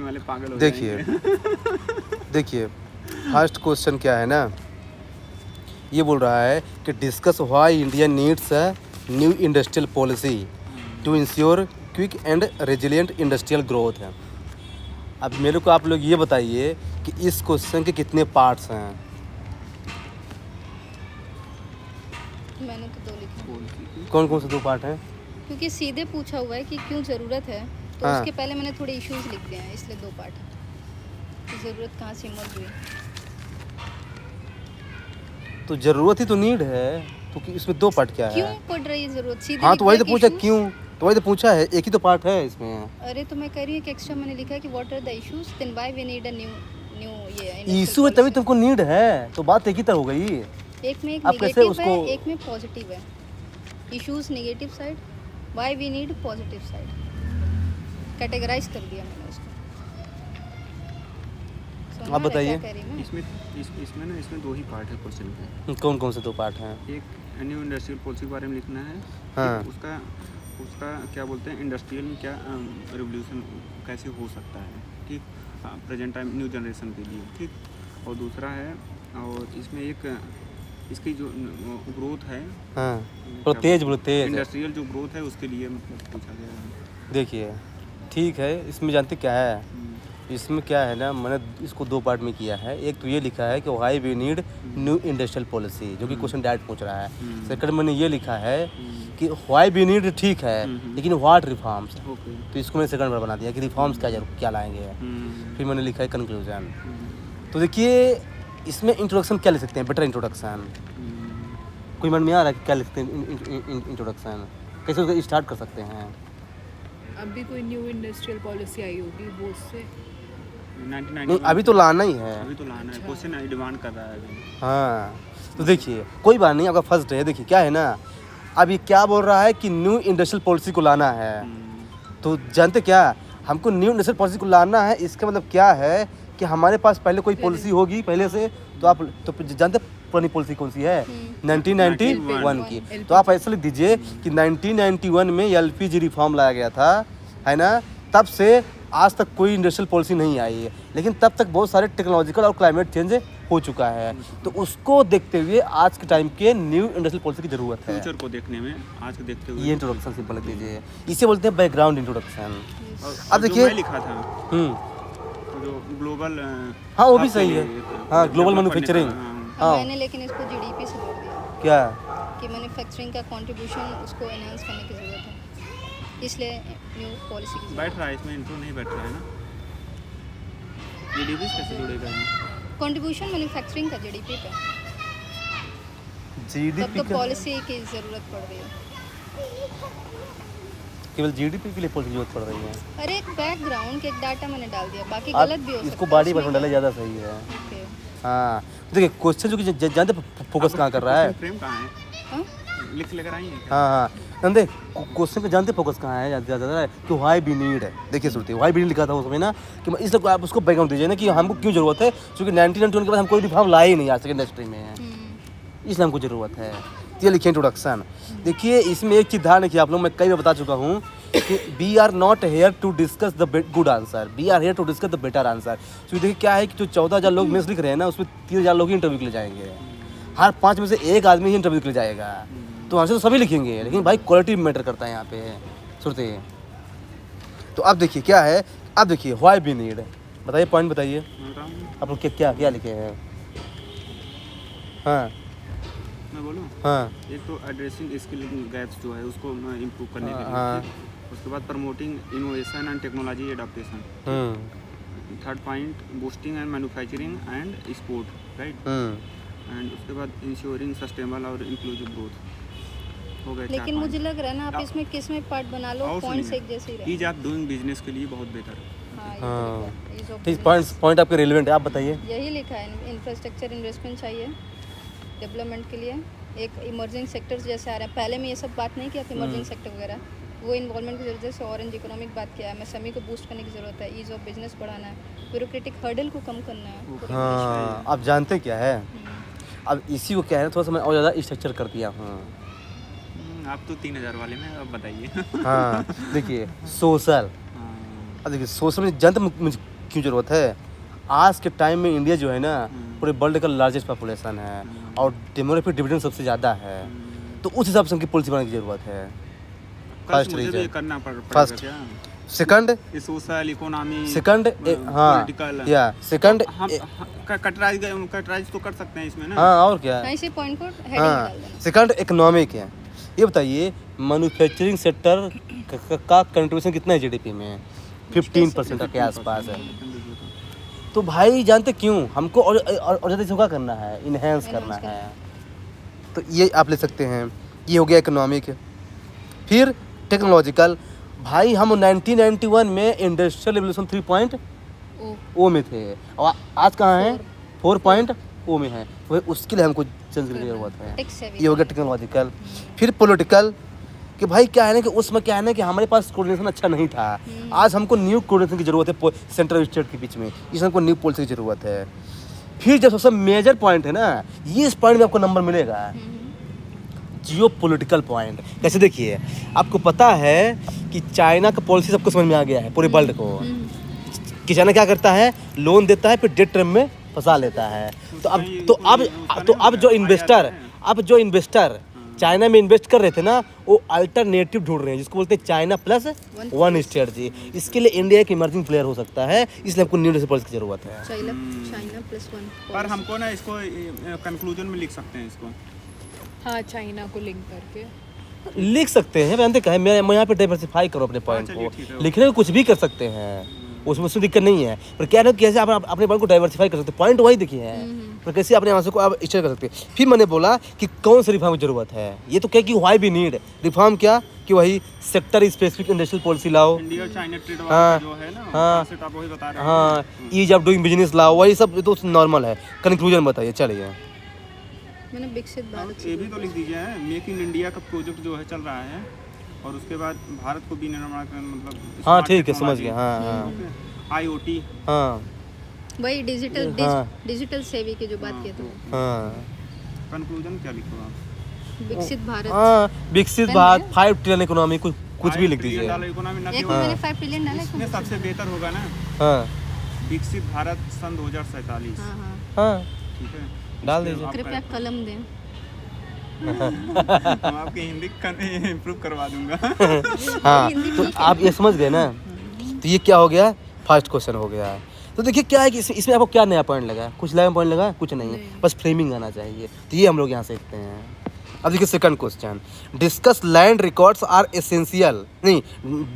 वाले पागल हो देखिए जाएंगे। देखिए फर्स्ट क्वेश्चन क्या है ना, ये बोल रहा है कि discuss why India needs a new industrial policy to ensure quick and resilient industrial growth है। अब मेरे को आप लोग ये बताइए कि इस क्वेश्चन के कितने पार्ट्स हैं। मैंने तो 2 लिखे कौन कौन से 2 पार्ट हैं? क्योंकि सीधे पूछा हुआ है कि क्यों ज़रूरत है, तो हाँ। उसके पहले मैंने थोड़े इश्यूज लिख दिए हैं, इसलिए 2 पार्ट है कि ज़रूरत कहाँ से इमर्ज हुई। तो ज़रूरत ही तो नीड है, तो कि इसमें 2 पार्ट क्या क्यों है? पड़ रही है ज़रूरत, सीधे हाँ तो वही तो लिखा है पूछा कि क्यों, तो वही तो पूछा है, एक ही तो पार्ट है इसमें। अरे तो मैं कह रही हूँ कि एक्स्ट्रा मैंने लिखा है कि what are the issues, then why we need a new ये इशू है तभी तुमको नीड है, तो बात एक ही तरह हो गई। एक में एक आप कैसे नेगेटिव है, उसको- एक में पॉजिटिव है। Issues negative side, why we need positive side, categorise कर दिया मैंने उसको। समझ आप में आ रहा है बताइए। क्या कह रही मैं? इसमें 2 ही पार्ट है क्वेश्चन के। कौन कौन से 2 पार्ट हैं? एक न्यू इंडस्ट्रियल पॉलिसी के बारे में लिखना है। हाँ। एक उसका क्या बोलते हैं, इंडस्ट्रियल में क्या रिवोल्यूशन कैसे हो सकता है, ठीक, प्रेजेंट टाइम न्यू जनरेशन के लिए, ठीक। और दूसरा है, और इसमें एक इसकी जो ग्रोथ है, हाँ बोलो तेज, बोलो तेज। इंडस्ट्रियल जो ग्रोथ है उसके लिए मतलब पूछा गया है। देखिए ठीक है, इसमें जानते क्या है, इसमें क्या है ना, मैंने इसको 2 पार्ट में किया है। एक तो ये लिखा है कि why we need new industrial policy, जो कि क्वेश्चन डायरेक्ट पूछ रहा है। सेकंड मैंने ये लिखा है कि व्हाई वी नीड, ठीक है, लेकिन व्हाट रिफॉर्म्स, ओके। तो इसको मैंने सेकंड बार बना दिया कि रिफॉर्म्स क्या लाएंगे। फिर मैंने लिखा है कंक्लूजन। तो देखिए इसमें इंट्रोडक्शन क्या लिख सकते हैं, बेटर इंट्रोडक्शन। कोई मन में आ रहा है कि क्या लिखते हैं इंट्रोडक्शन, कैसे उसको स्टार्ट कर सकते हैं? अभी कोई न्यू इंडस्ट्रियल पॉलिसी आई होगी वो उससे। 1991 नहीं अभी तो लाना ही है। अभी तो लाना है, क्वेश्चन डिमांड कर रहा है अभी। हाँ तो देखिए कोई बात नहीं, आपका फर्स्ट डे है। देखिए क्या है ना, अब ये क्या बोल रहा है कि न्यू इंडस्ट्रियल पॉलिसी को लाना है। तो जानते क्या, हमको न्यू इंडस्ट्रियल पॉलिसी को लाना है, इसका मतलब क्या है कि हमारे पास पहले कोई पॉलिसी होगी पहले से, तो आप तो जानते पुरानी पॉलिसी कौन सी है, 1991 की। तो आप ऐसा लिख दीजिए कि 1991 में एलपीजी रिफॉर्म लाया गया था, है ना। तब से आज तक कोई इंडस्ट्रियल पॉलिसी नहीं आई है, लेकिन तब तक बहुत सारे टेक्नोलॉजिकल और क्लाइमेट चेंज हो चुका है। तो उसको देखते हुए आज के टाइम के न्यू इंडस्ट्रियल पॉलिसी की ज़रूरत है। फ्यूचर को देखने में, आज को देखते हुए। ये इंट्रोडक्शन सिंपल लिख दीजिए, इसे बोलते हैं बैकग्राउंड इंट्रोडक्शन। अब देखिए- देखिए लिखा था जो ग्लोबल, हाँ वो भी सही है, हाँ ग्लोबल मैन्युफैक्चरिंग। हाँ मैंने लेकिन इसको जीडीपी से जोड़ दिया क्या कि मैन्युफैक्चरिंग का कंट्रीब्यूशन उसको एनहांस करने की ज़रूरत है, इसलिए न्यू पॉलिसी की बैठ रहा है इसमें, इंट्रो नहीं बैठ रहा है ना। जीडीपी से कैसे जुड़ेगा ये? कंट्रीब्यूशन मैन्युफैक्चरिंग का जीडीपी पे, तब जीडीपी तो का पॉलिसी की ज़रूरत पड़ रही है। केवल जीडीपी के लिए पॉलिसी की जरूरत पड़ रही है। अरे एक बैकग्राउंड के एक डाटा मैंने डाल दिया, बाकी आप गलत भी हो सकता है। इसको बॉडी उसमें पर डाले ज़्यादा सही है। ओके। हाँ देखिए क्वेश्चन जो कि जानते फोकस कहाँ कर रहा है। फ्रेम कहाँ है? हाँ? लिख लेकर आई है क्या? हाँ हाँ जानते क्वेश्चन पे जानते फोकस कहाँ है ज़्यादा है कि व्हाई बी नीड है। देखिए सुनते व्हाई बी नीड लिखा था उस समय ना, कि इसलिए आप उसको बैकग्राउंड दीजिए ना कि हमको क्यों ज़रूरत है, क्योंकि 1991 के बाद हम कोई रिफॉर्म लाए ही नहीं आज तक इंडस्ट्री में, इसलिए हमको ज़रूरत है। ये लिखिए इंट्रोडक्शन। देखिए इसमें एक चीज़ ध्यान रखिए, आप लोग मैं कई बार बता चुका हूँ कि we are not here to discuss the good answer, we are here to discuss the better answer. तो देखिए क्या है कि जो 14,000 लोग मेंस लिख रहे हैं ना, उसमें 3,000 लोग ही इंटरव्यू के लिए जाएंगे, हर 5 में से एक आदमी ही इंटरव्यू के लिए जाएगा। तो आंसर तो सभी लिखेंगे, लेकिन भाई क्वालिटी मैटर करता है यहाँ पे, सुनते हैं। तो अब देखिए क्या है, अब देखिए व्हाई बी नीड, बताइए पॉइंट बताइए बोल रहा हूँ, आप लोग क्या क्या लिखे हैं। हाँ मैं बोलूँ। हाँ एक तो एड्रेसिंग स्किल गैप्स जो है उसको इम्प्रूव करने के लिए, हाँ। ठीक? उसके बाद promoting innovation and technology adaptation. Third point boosting and manufacturing and export, right. And उसके बाद इंश्योरिंग सस्टेनेबल और इंक्लूसिव ग्रोथ हो गए। लेकिन मुझे लग रहा है ना, आप इसमें किस में पार्ट बना लो, पॉइंट्स एक जैसे ही रहेंगे। ईज ऑफ डूइंग बिजनेस के लिए बहुत बेहतर है। हाँ, ये हाँ। तो लिखा है, ease of ठीक, business। पॉइंट आपके रिलेवेंट है, आप बताइए। यही लिखा है, इंफ्रास्ट्रक्चर इन्वेस्टमेंट चाहिए डेवलपमेंट के लिए। एक इमर्जिंग सेक्टर्स जैसे आ रहे हैं, पहले में ये सब बात नहीं किया था इमर्जिंग सेक्टर वगैरह, वो इन्वॉल्वमेंट की जरूरत है। ऑरेंज इकोनॉमिक बात किया है, एमएसएमई को बूस्ट करने की ज़रूरत है, ईज ऑफ बिजनेस बढ़ाना है, ब्यूरोक्रेटिक हर्डल को कम करना है। हाँ आप जानते क्या है, अब इसी को क्या है थोड़ा सा मैं और ज़्यादा स्ट्रक्चर कर दिया हूँ। आप तो 3,000 वाले में, अब बताइए। हाँ देखिए सोशल, अब देखिए सोशल मीडिया जानते मुझे क्यों ज़रूरत है? आज के टाइम में इंडिया जो है ना पूरे वर्ल्ड का लार्जेस्ट पॉपुलेशन है और डेमोग्राफिक डिविडेंड सबसे ज़्यादा है, तो उस हिसाब से हमकी पॉलिसी बनाने की ज़रूरत है। फर्स्ट मुझे भी रीजन, करना पड़ेगा फर्स्ट क्या? सेकंड, ये सोशल इकोनॉमी सेकंड हाँ पॉलिटिकल या सेकंड हम कटराइज तो कर सकते हैं इसमें ना। हाँ और क्या हाँ, इसी पॉइंट को हेडिंग में डाल हाँ देना। सेकंड इकोनॉमिक है। ये बताइए मैन्युफैक्चरिंग सेक्टर का कंट्रीब्यूशन कितना है जीडीपी में? 15% के आसपास है। तो भाई जानते क्यों हमको और ज़्यादा इसको क्या करना है? इन्हेंस करना है। तो ये आप ले सकते हैं, ये हो गया इकोनॉमिक। फिर टेक्नोलॉजिकल, भाई हम 1991 में इंडस्ट्रियल रिवोल्यूशन 3.0 में थे और आज कहाँ हैं? 4.0 में है। तो उसके लिए हमको चेंज करने की जरूरत है। Tech savvy. ये हो गया टेक्नोलॉजिकल। फिर पॉलिटिकल कि भाई क्या है ना कि उसमें क्या है ना कि हमारे पास कोऑर्डिनेशन अच्छा नहीं था। आज हमको न्यू कोऑर्डिनेशन की ज़रूरत है सेंट्रल और स्टेट के बीच में, इसमें हमको न्यू पॉलिसी की ज़रूरत है। फिर जो सबसे मेजर पॉइंट है ना, ये इस पॉइंट में आपको नंबर मिलेगा, जियो पॉलिटिकल पॉइंट। कैसे देखिए, आपको पता है कि चाइना का पॉलिसी सबको समझ में आ गया है पूरे वर्ल्ड को कि चाइना क्या करता है, लोन देता है फिर डेट ट्रैप में फंसा लेता है। तो अब जो इन्वेस्टर चाइना में इन्वेस्ट कर रहे थे ना, वो अल्टरनेटिव ढूंढ रहे हैं जिसको बोलते हैं चाइना प्लस वन स्ट्रेटजी। इसके लिए इंडिया एक इमर्जिंग प्लेयर हो सकता है, इसलिए हमको न्यू पॉलिसी की जरूरत है। China plus one. पर हमको ना इसको कंक्लूजन में लिख सकते हैं इसको। हाँ, चाइना को लिंक करके लिख सकते हैं, जानते क्या है, मैं यहाँ पे डाइवर्सिफाई करो अपने पॉइंट चलिए, को। ठीक है। लिखने में कुछ भी कर सकते हैं, उसमें दिक्कत नहीं है, पर क्या है कैसे आप अपने पॉइंट को डाइवर्सिफाई कर सकते हैं, पॉइंट वही देखिए है, पर कैसे अपने आंसर को आप स्टेयर कर सकते हैं। फिर मैंने बोला कि कौन सी रिफॉर्म की जरूरत है, ये तो क्या कि व्हाई वी नीड रिफॉर्म, क्या कि वही सेक्टर स्पेसिफिक इंडस्ट्रियल पॉलिसी लाओ, इंडिया और चाइना ट्रेड हाँ, जो है ना, हाँ, कॉन्सेप्ट आप वही बता रहे हैं। हाँ, ईज ऑफ डूइंग बिजनेस लाओ, वही सब तो नॉर्मल है। कंक्लूजन बताइए, चलिए। मैंने विकसित भारत ये भी तो लिख दीजिए, मेक इन इंडिया का प्रोजेक्ट जो है चल रहा है, और उसके बाद भारत को भी निर्माण करना, मतलब हाँ ठीक है, समझ गया। हाँ हाँ IoT, हाँ वही डिजिटल हाँ। डिजिटल सेवी की जो बात किए थे, हाँ कंक्लूजन क्या लिखो आप? विकसित भारत। हाँ, विकसित भारत, 5 ट्रिलियन इकोनॉमी, कुछ भी लिख दीजिए। इकोनॉमी एक में मैंने 5 ट्रिलियन डाला इसमें सबसे बेहतर होगा ना हाँ विकसित भारत सन 2047। हाँ हाँ, हाँ ठीक है, डाल दीजिए। कृपया कलम दें। हम आपकी हिंदी इम्प्रूव करवा दूंगा। हाँ तो आप ये समझ गए ना, तो ये क्या हो गया, फर्स्ट क्वेश्चन हो गया। तो देखिए क्या है कि इसमें आपको क्या नया पॉइंट लगा, कुछ नया पॉइंट लगा, कुछ नहीं, बस फ्रेमिंग आना चाहिए। तो ये हम लोग यहाँ सीखते हैं। अब देखिए second question, discuss land records are essential, नहीं,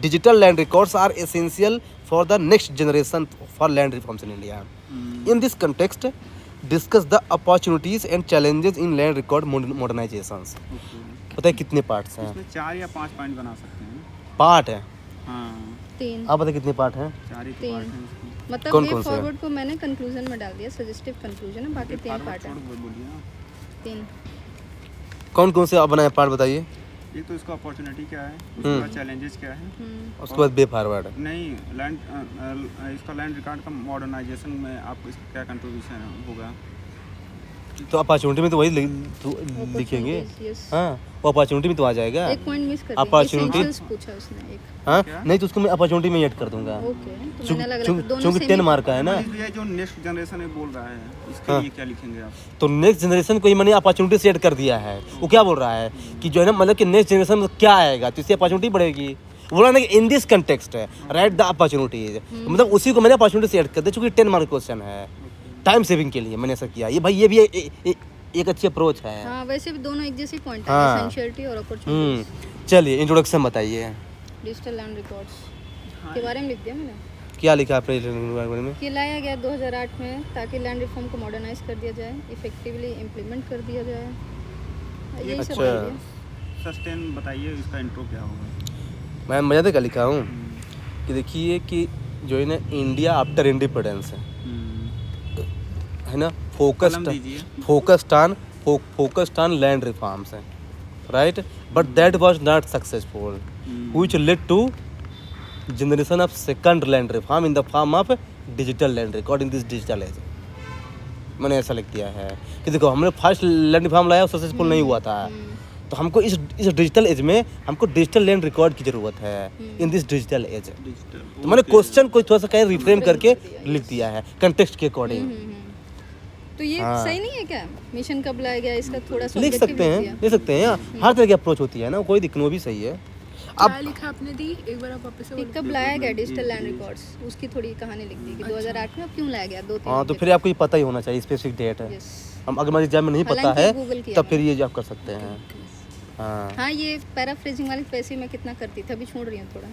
digital land records are essential for the next generation for land reforms in India. In this context discuss the opportunities and challenges in land record modernisations. पता है कितने parts हैं? इसमें 4 या 5 point बना सकते हैं। पार्ट है, हाँ, 3 आप बताइए कितने पार्ट हैं? 4 ही तो तीन। पार्ट हैं इसमें। मतलब कौन वे कौन से हैं? फॉरवर्ड को मैंने कंक्लूजन में डाल दिया, सजेस्टिव कंक्लूजन है, बाकी 3 पार्ट है। बोलिए ना। 3 कौन कौन से आप बनाए पार्ट बताइए। एक तो इसका अपॉर्चुनिटी क्या है, उसके बाद चैलेंजेस क्या है, उसके बाद वे फॉरवर्ड। नहीं लैंड इसका लैंड रिकॉर्ड का मॉडर्नाइजेशन में आपको इसका क्या कंट्रीब्यूशन होगा। तो अपॉर्चुनिटी में तो वही लिखेंगे। हाँ, वो अपॉर्चुनिटी में तो आ जाएगा। एक पॉइंट मिस कर दिया, Opportunity- essentials पूछा उसने एक। हाँ क्या? नहीं तो उसको मैं अपॉर्चुनिटी में ऐड कर दूंगा, ओके, तो मैंने अलग अलग दोनों क्योंकि से 10 मार्क का है ना। ये जो नेक्स्ट जनरेशन में बोल रहा है, इसके हाँ। लिए क्या लिखेंगे आप? तो नेक्स्ट जनरेशन को ही मैंने अपॉर्चुनिटी से ऐड कर दिया है। वो क्या बोल रहा है कि जो है ना, मतलब कि नेक्स्ट जनरेशन में क्या आएगा तो इससे अपॉर्चुनिटी बढ़ेगी। बोला ना कि इन दिस कंटेक्स्ट है राइट द अपॉर्चुनिटीज, मतलब उसी को मैंने अपॉर्चुनिटी से ऐड कर दिया, चूंकि 10 मार्क क्वेश्चन है, टाइम सेविंग के लिए मैंने ऐसा किया। ये भाई ये भी एक अच्छी अप्रोच है। हाँ, वैसे भी दोनों एक जैसे पॉइंट है, हाँ। एसेंशियलिटी और अपॉर्चुनिटीज। चलिए इंट्रोडक्शन बताइए, डिजिटल लैंड रिकॉर्ड्स के बारे में लिख दिया मैंने क्या लिखा आपने बारे में? कि लाया गया 2008 में ताकि लैंड रिफॉर्म को मॉडर्नाइज कर दिया जाए, इफेक्टिवली इम्प्लीमेंट कर दिया जाए, यही सब अच्छा। बोल दिया। सस्टेन बताइए, इसका इंट्रो क्या होगा। मैं मज़ा का लिखा हूँ कि देखिए कि जो है ना, इंडिया आफ्टर इंडिपेंडेंस है ना, कलम दीजिए। फोकस्ड ऑन लैंड रिफॉर्म्स है, right, but that was not successful, which led to generation of second land reform in the form of digital land record in this digital age. मैंने ऐसा लिख दिया है कि देखो हमने फर्स्ट लैंड रिफॉर्म लाया, सक्सेसफुल नहीं हुआ था, तो हमको इस डिजिटल एज में हमको डिजिटल लैंड रिकॉर्ड की ज़रूरत है इन दिस डिजिटल एज। डिजिटल तो मैंने क्वेश्चन को थोड़ा सा कहीं रिफ्रेम करके लिख दिया है कंटेक्स्ट के अकॉर्डिंग। तो ये हाँ। सही नहीं है क्या? मिशन कब लाया गया इसका थोड़ा सा लिख सकते हैं, लिख सकते हैं यार, हर तरह की अप्रोच होती है ना, कोई दिक्कत, वो भी सही है। क्या लिखा आपने दी, एक बार आप वापस से ये कब लाया गया डिजिटल लैंड रिकॉर्ड्स, उसकी थोड़ी कहानी लिख दी कि 2008 में अब क्यों लाया गया, 2-3 हाँ, तो फिर आपको ये पता ही होना चाहिए स्पेसिफिक डेट है। यस। हम अगर हमारे एग्जाम में नहीं पता हालांकि है Google किया तब फिर ये आप कर सकते हैं। हाँ। हाँ, ये पैराफ्रेजिंग वाली पैसे मैं कितना करती थी, अभी छोड़ रही हूँ थोड़ा।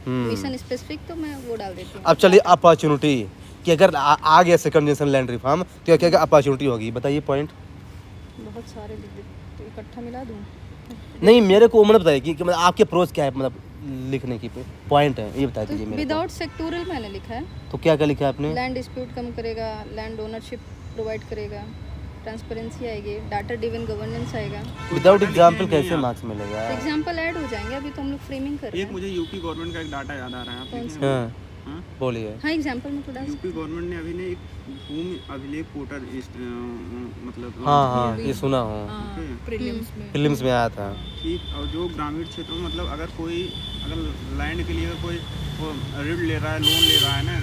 मिशन स्पेसिफिक तो मैं वो डाल देती हूँ। अब चलिए अपॉर्चुनिटी कि अगर आ गया सेकंड जनरेशन लैंड रिफॉर्म तो क्या क्या अपॉर्चुनिटी होगी, बताइए पॉइंट। बहुत सारे लिख दे, तो इकट्ठा मिला दूँ। नहीं, मेरे को मतलब बताइए कि मतलब आपके अप्रोच क्या है, मतलब लिखने की पॉइंट है, ये बता दीजिए मेरे को। विदाउट सेक्टोरल मैंने लिखा है। तो क्या क्या लिखा है आपने? लैंड डिस्प्यूट कम करेगा, लैंड ओनरशिप प्रोवाइड करेगा, ट्रांसपेरेंसी आएगी, डाटा ड्रिवन गवर्नेंस आएगा। विदाउट एग्जाम्पल कैसे मार्क्स मिलेगा? एग्जाम्पल ऐड हो जाएंगे, अभी तो हम लोग फ्रेमिंग कर रहे एक हैं। मुझे यूपी गवर्नमेंट का एक डाटा याद आ रहा है, आप कौन देखें? हाँ, हाँ? बोलिए। हाँ, एग्जाम्पल में थोड़ा यूपी गवर्नमेंट ने अभी ने एक भूमि अभिलेख पोर्टल मतलब हाँ हाँ, ये सुना हूँ, प्रीलिम्स में फिल्म्स में आया था। ठीक। और जो ग्रामीण क्षेत्रों में मतलब अगर लैंड के लिए अगर कोई वो ऋण ले रहा है, लोन ले रहा है ना,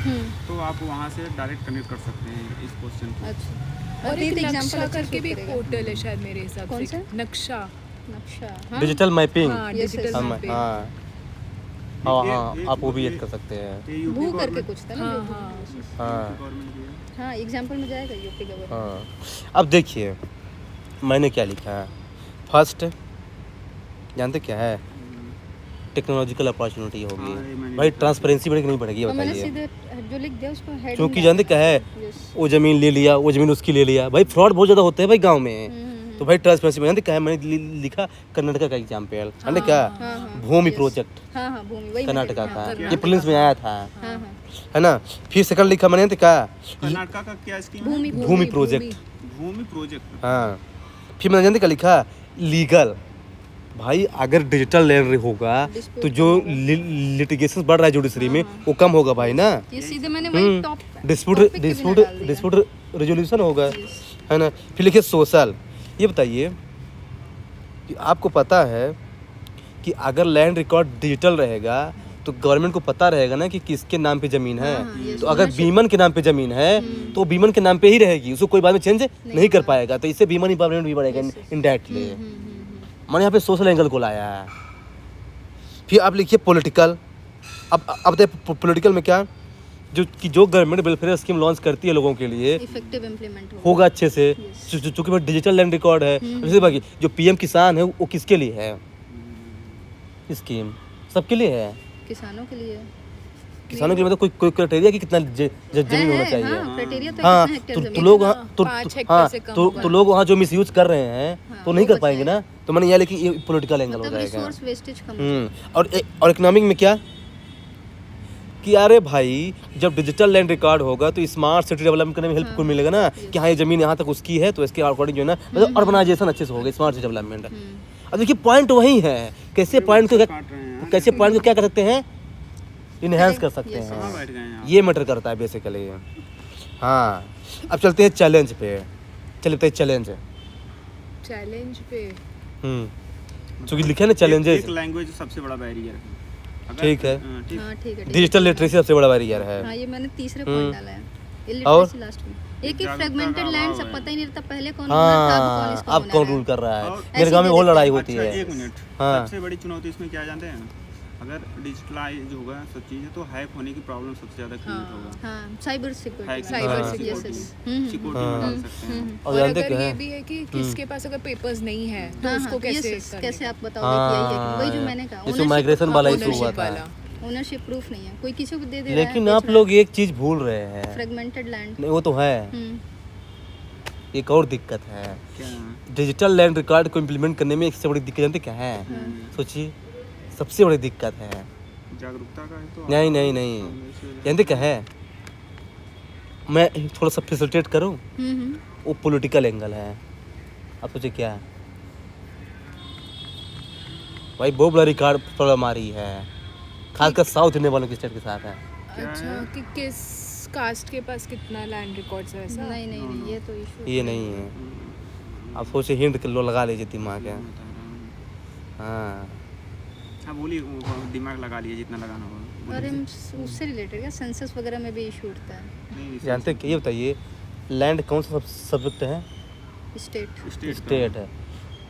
तो आप वहाँ से डायरेक्ट कनेक्ट कर सकते हैं इस क्वेश्चन को। अच्छा। और दी एक तो नक्शा एग्जाम्पल करके भी एक पोर्टल है शायद मेरे हिसाब कौन से, सा? नक्शा। नक्शा, हाँ, डिजिटल मैपिंग। हाँ, Yes, डिजिटल yes. मैपिंग। हाँ हाँ, आप वो भी ऐड कर सकते हैं। ये यूपी भू करके गवर्नमेंट कुछ था ना। हाँ, जो हाँ। हाँ गवर्नमेंट की है। हाँ, एग्जाम्पल में जाएगा यूपी गवर्नमेंट। हाँ। अब देखिए मैंने क्या लिखा है। फर्स्ट जानते क्या है? टेक्नोलॉजिकल अपॉर्चुनिटी हाँ, ये होगी मैंने भाई, लिखा। ट्रांसपेरेंसी बढ़ेगी नहीं बढ़ेगी, ये और मैंने बताइए। सीधे जो लिख दिया उसको हेडिंग क्योंकि जानते क्या है, यस। वो ज़मीन ले लिया, वो ज़मीन उसकी ले लिया, भाई फ्रॉड बहुत ज़्यादा होते हैं भाई गांव में। तो भाई ट्रांसपेरेंसी में जानते क्या है, मैंने लिखा कर्नाटका का एग्जाम्पल, जानते क्या? हाँ, भूमि yes। प्रोजेक्ट हाँ हाँ, भूमि वही कर्नाटका मैंने- का, हाँ, ये प्रीलिम्स में आया था, हाँ हाँ, है ना। फिर सेकंड लिखा मैंने, क्या? कर्नाटका का क्या स्कीम है? भूमि भूमि प्रोजेक्ट। भूमि प्रोजेक्ट। हाँ, फिर मैंने जानते क्या लिखा? लीगल। भाई अगर डिजिटल लैंड होगा तो जो लिटिगेशन बढ़ रहा है जुडिशरी में वो कम होगा भाई ना। ये सीधे मैंने वही टॉप डिस्प्यूट रेजोल्यूशन होगा, है ना। फिर लिखिए सोशल। ये बताइए कि आपको पता है कि अगर लैंड रिकॉर्ड डिजिटल रहेगा तो गवर्नमेंट को पता रहेगा ना कि किसके नाम पे ज़मीन है। तो अगर बीमन के नाम पे ज़मीन है तो बीमन के नाम पे ही रहेगी, उसको कोई बाद में चेंज नहीं कर पाएगा। तो इससे बीमन इंपावरमेंट भी बढ़ेगा इनडायरेक्टली। मैंने यहाँ पे सोशल एंगल को लाया है। फिर आप लिखिए पॉलिटिकल। अब पॉलिटिकल में क्या, जो गवर्नमेंट वेलफेयर स्कीम लॉन्च करती है लोगों के लिए इफेक्टिव इम्प्लीमेंट होगा अच्छे से, चूँकि डिजिटल लैंड रिकॉर्ड है। जैसे बाकी जो पीएम किसान है वो किसके लिए है स्कीम? सबके लिए है। किसानों के लिए किसानों के लिए मतलब कोई क्राइटेरिया कि कितना जमीन होना चाहिए? हाँ, क्राइटेरिया तो हाँ, कितना हेक्टेयर तो जमीन लोग है। हाँ, 5 हेक्टेयर हाँ, से कम तो होगा। लोग वहाँ जो मिसयूज कर रहे हैं हाँ, तो नहीं वो कर पाएंगे ना। तो मैंने यह लिखी, ये पॉलिटिकल एंगल हो मतलब जाएगा। रिसोर्स वेस्टेज कम हो जाएगा। और इकोनॉमिक में क्या कि अरे भाई जब डिजिटल लैंड रिकॉर्ड होगा तो स्मार्ट सिटी डेवलपमेंट करने में हेल्प को मिलेगा ना, कि हाँ ये जमीन यहाँ तक उसकी है तो इसके अकॉर्डिंग जो है ना मतलब अर्बनाइजेशन अच्छे से होगा, स्मार्ट सिटी डेवलपमेंट। अब देखिए पॉइंट वही है, कैसे पॉइंट को क्या कर सकते हैं, इनहेंस कर सकते कहाँ हैं, बैठ गए हैं आप? ये मैटर करता है बेसिकली। हाँ, अब चलते हैं चैलेंज पे। चलते हैं चैलेंज। चैलेंज पे क्योंकि लिखे ना चैलेंजेस। एक लैंग्वेज सबसे बड़ा बैरियर है। ठीक है। ठीक। हाँ, ठीक है। डिजिटल लिटरेसी सबसे बड़ा बैरियर है। हाँ, ये मैंने तीसरे पॉइंट डाला है। और? इलिटरेसी लास्ट में। एक जागरूकता फ्रेगमेंटेड का लैंड अभाव सब है। पता ही नहीं रहता पहले कौन ओनर था, अब कौन हाँ, इसका अब ओनर कौन है। रूल कर रहा है? और मेरे गांव में बहुत लड़ाई होती अच्छा, है। एक मिनट। हाँ। सबसे बड़ी चुनौती इसमें क्या जानते हैं? अगर डिजिटलाइज होगा सब चीज़ें तो हैक होने की प्रॉब्लम सबसे ज़्यादा क्रिएट होगा। हाँ, साइबर सिक्योरिटी। साइबर सिक्योरिटी हम्म, सिक्योरिटी में डाल सकते हैं। और और जानते अगर क्या ये है? भी है कि किसके पास अगर पेपर्स नहीं है तो हाँ, उसको हाँ, कैसे yes, करने कैसे का? आप बताओगे कि यही है कि वही जो मैंने कहा, जैसे माइग्रेशन वाला इशू हुआ ownership था। वाला। ओनरशिप प्रूफ नहीं है, कोई किसी को दे दे रहा है। लेकिन आप लोग एक चीज भूल रहे हैं, फ्रेगमेंटेड लैंड। नहीं वो तो है, एक और दिक्कत है। क्या? डिजिटल लैंड रिकॉर्ड को इम्प्लीमेंट करने में एक सबसे बड़ी दिक्कत जानते क्या है? सोचिए, सबसे बड़ी दिक्कत है। जागरूकता का है तो नहीं जानते क्या है? मैं थोड़ा सा फैसिलिटेट करूं, वो पॉलिटिकल एंगल है। आप सोचिए क्या है भाई, बहुत बड़ा रिकॉर्ड प्रॉब्लम आ रही है, खासकर साउथ इंडिया वालों के स्टेट के साथ है। अच्छा, कि किस कास्ट के पास कितना लैंड रिकॉर्ड्स है ऐसा? नहीं, ये तो इशू ये नहीं है। आप सोचिए, हिंट किलो लगा लीजिए दिमाग है। हाँ हाँ बोलिए, वो दिमाग लगा लिए जितना लगाना होगा। और हम उससे रिलेटेड क्या सेंसस वगैरह में भी इशू उठता है। नहीं, जानते हैं कि ये बताइए लैंड कौन सा सब्जेक्ट है? स्टेट स्टेट है।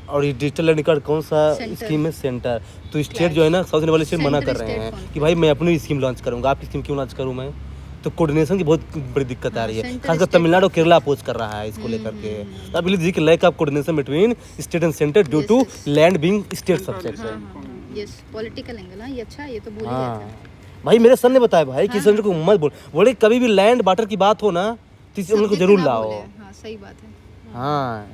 और ये डिजिटल लैंड रिकॉर्ड कौन सा Center. स्कीम है? सेंटर। तो स्टेट जो है ना, साउथ इंडिया वाले स्टेट मना Center कर रहे state हैं कौन कि भाई मैं अपनी स्कीम लॉन्च करूंगा, आपकी स्कीम क्यों लॉन्च करूं मैं? तो कोऑर्डिनेशन की बहुत बड़ी दिक्कत आ रही है, Center खासकर state तमिलनाडु और केरला अपोज कर रहा है इसको लेकर के। तो आप लीजिए कि lack of coordination between state and centre due Yes, to yes. Land being state subject है। Yes political angle. हाँ ये अच्छा है, ये तो भूल ही गया था। हाँ भाई मेरे सर ने बताया भाई कि सेंटर को मत बोले कभी भी लैंड वाटर की बात हो ना तो इस उनको Subject जरूर ना लाओ। बोले। हाँ सही बात है। हाँ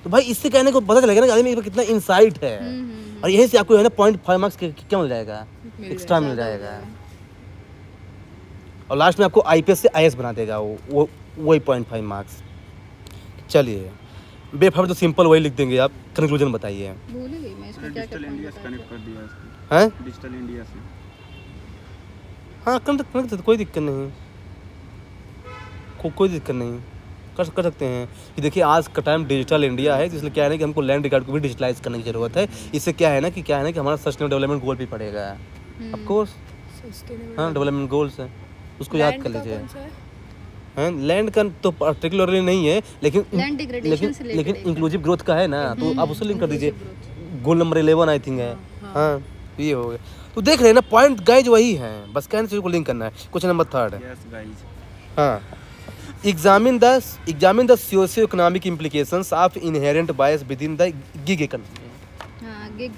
तो भाई इससे कहने को पता चलेगा ना कि आदमी में कितना इंसाइट है। और यहीं से आपको है ना 0.5 मार्क्स क्या मिल जाएगा, एक्स्ट्रा मिल जाएगा। और लास्ट में आपको आईपीएस से आईएएस बना देगा वो वही 0.5 मार्क्स। चलिए बेफाम तो सिंपल वही लिख देंगे आप, कंक्लूजन बताइए। भूल ही गई मैं इसमें क्या क्या डिजिटल इंडिया point से बताया कनेक्ट था। कर दिया इसको, हैं? डिजिटल इंडिया से। हाँ कनेक्ट कोई दिक्कत नहीं, कोई दिक्कत नहीं, कर सकते हैं। कि देखिए आज का टाइम डिजिटल इंडिया है, इसलिए क्या है ना कि हमको लैंड रिकॉर्ड को भी डिजिटलाइज करने की ज़रूरत है। इससे क्या है ना कि हमारा सस्टेनेबल डेवलपमेंट गोल भी पड़ेगा। ऑफ कोर्स हाँ डेवलपमेंट गोल्स है, उसको याद कर लीजिए। हैं लैंड का तो पर्टिकुलरली नहीं है, लेकिन Land degradation से related है। इंक्लूसिव ग्रोथ का है ना, तो आप उससे लिंक कर दीजिए। गोल नंबर 11 आई थिंक है। हाँ तो ये हो गया। तो देख रहे हैं ना पॉइंट गाइज वही हैं, बस कहने से को लिंक करना है। क्वेश्चन नंबर 3 है। यस गाइस, हाँ examine the socio-economic implications of inherent bias within the gig economy. हाँ गिग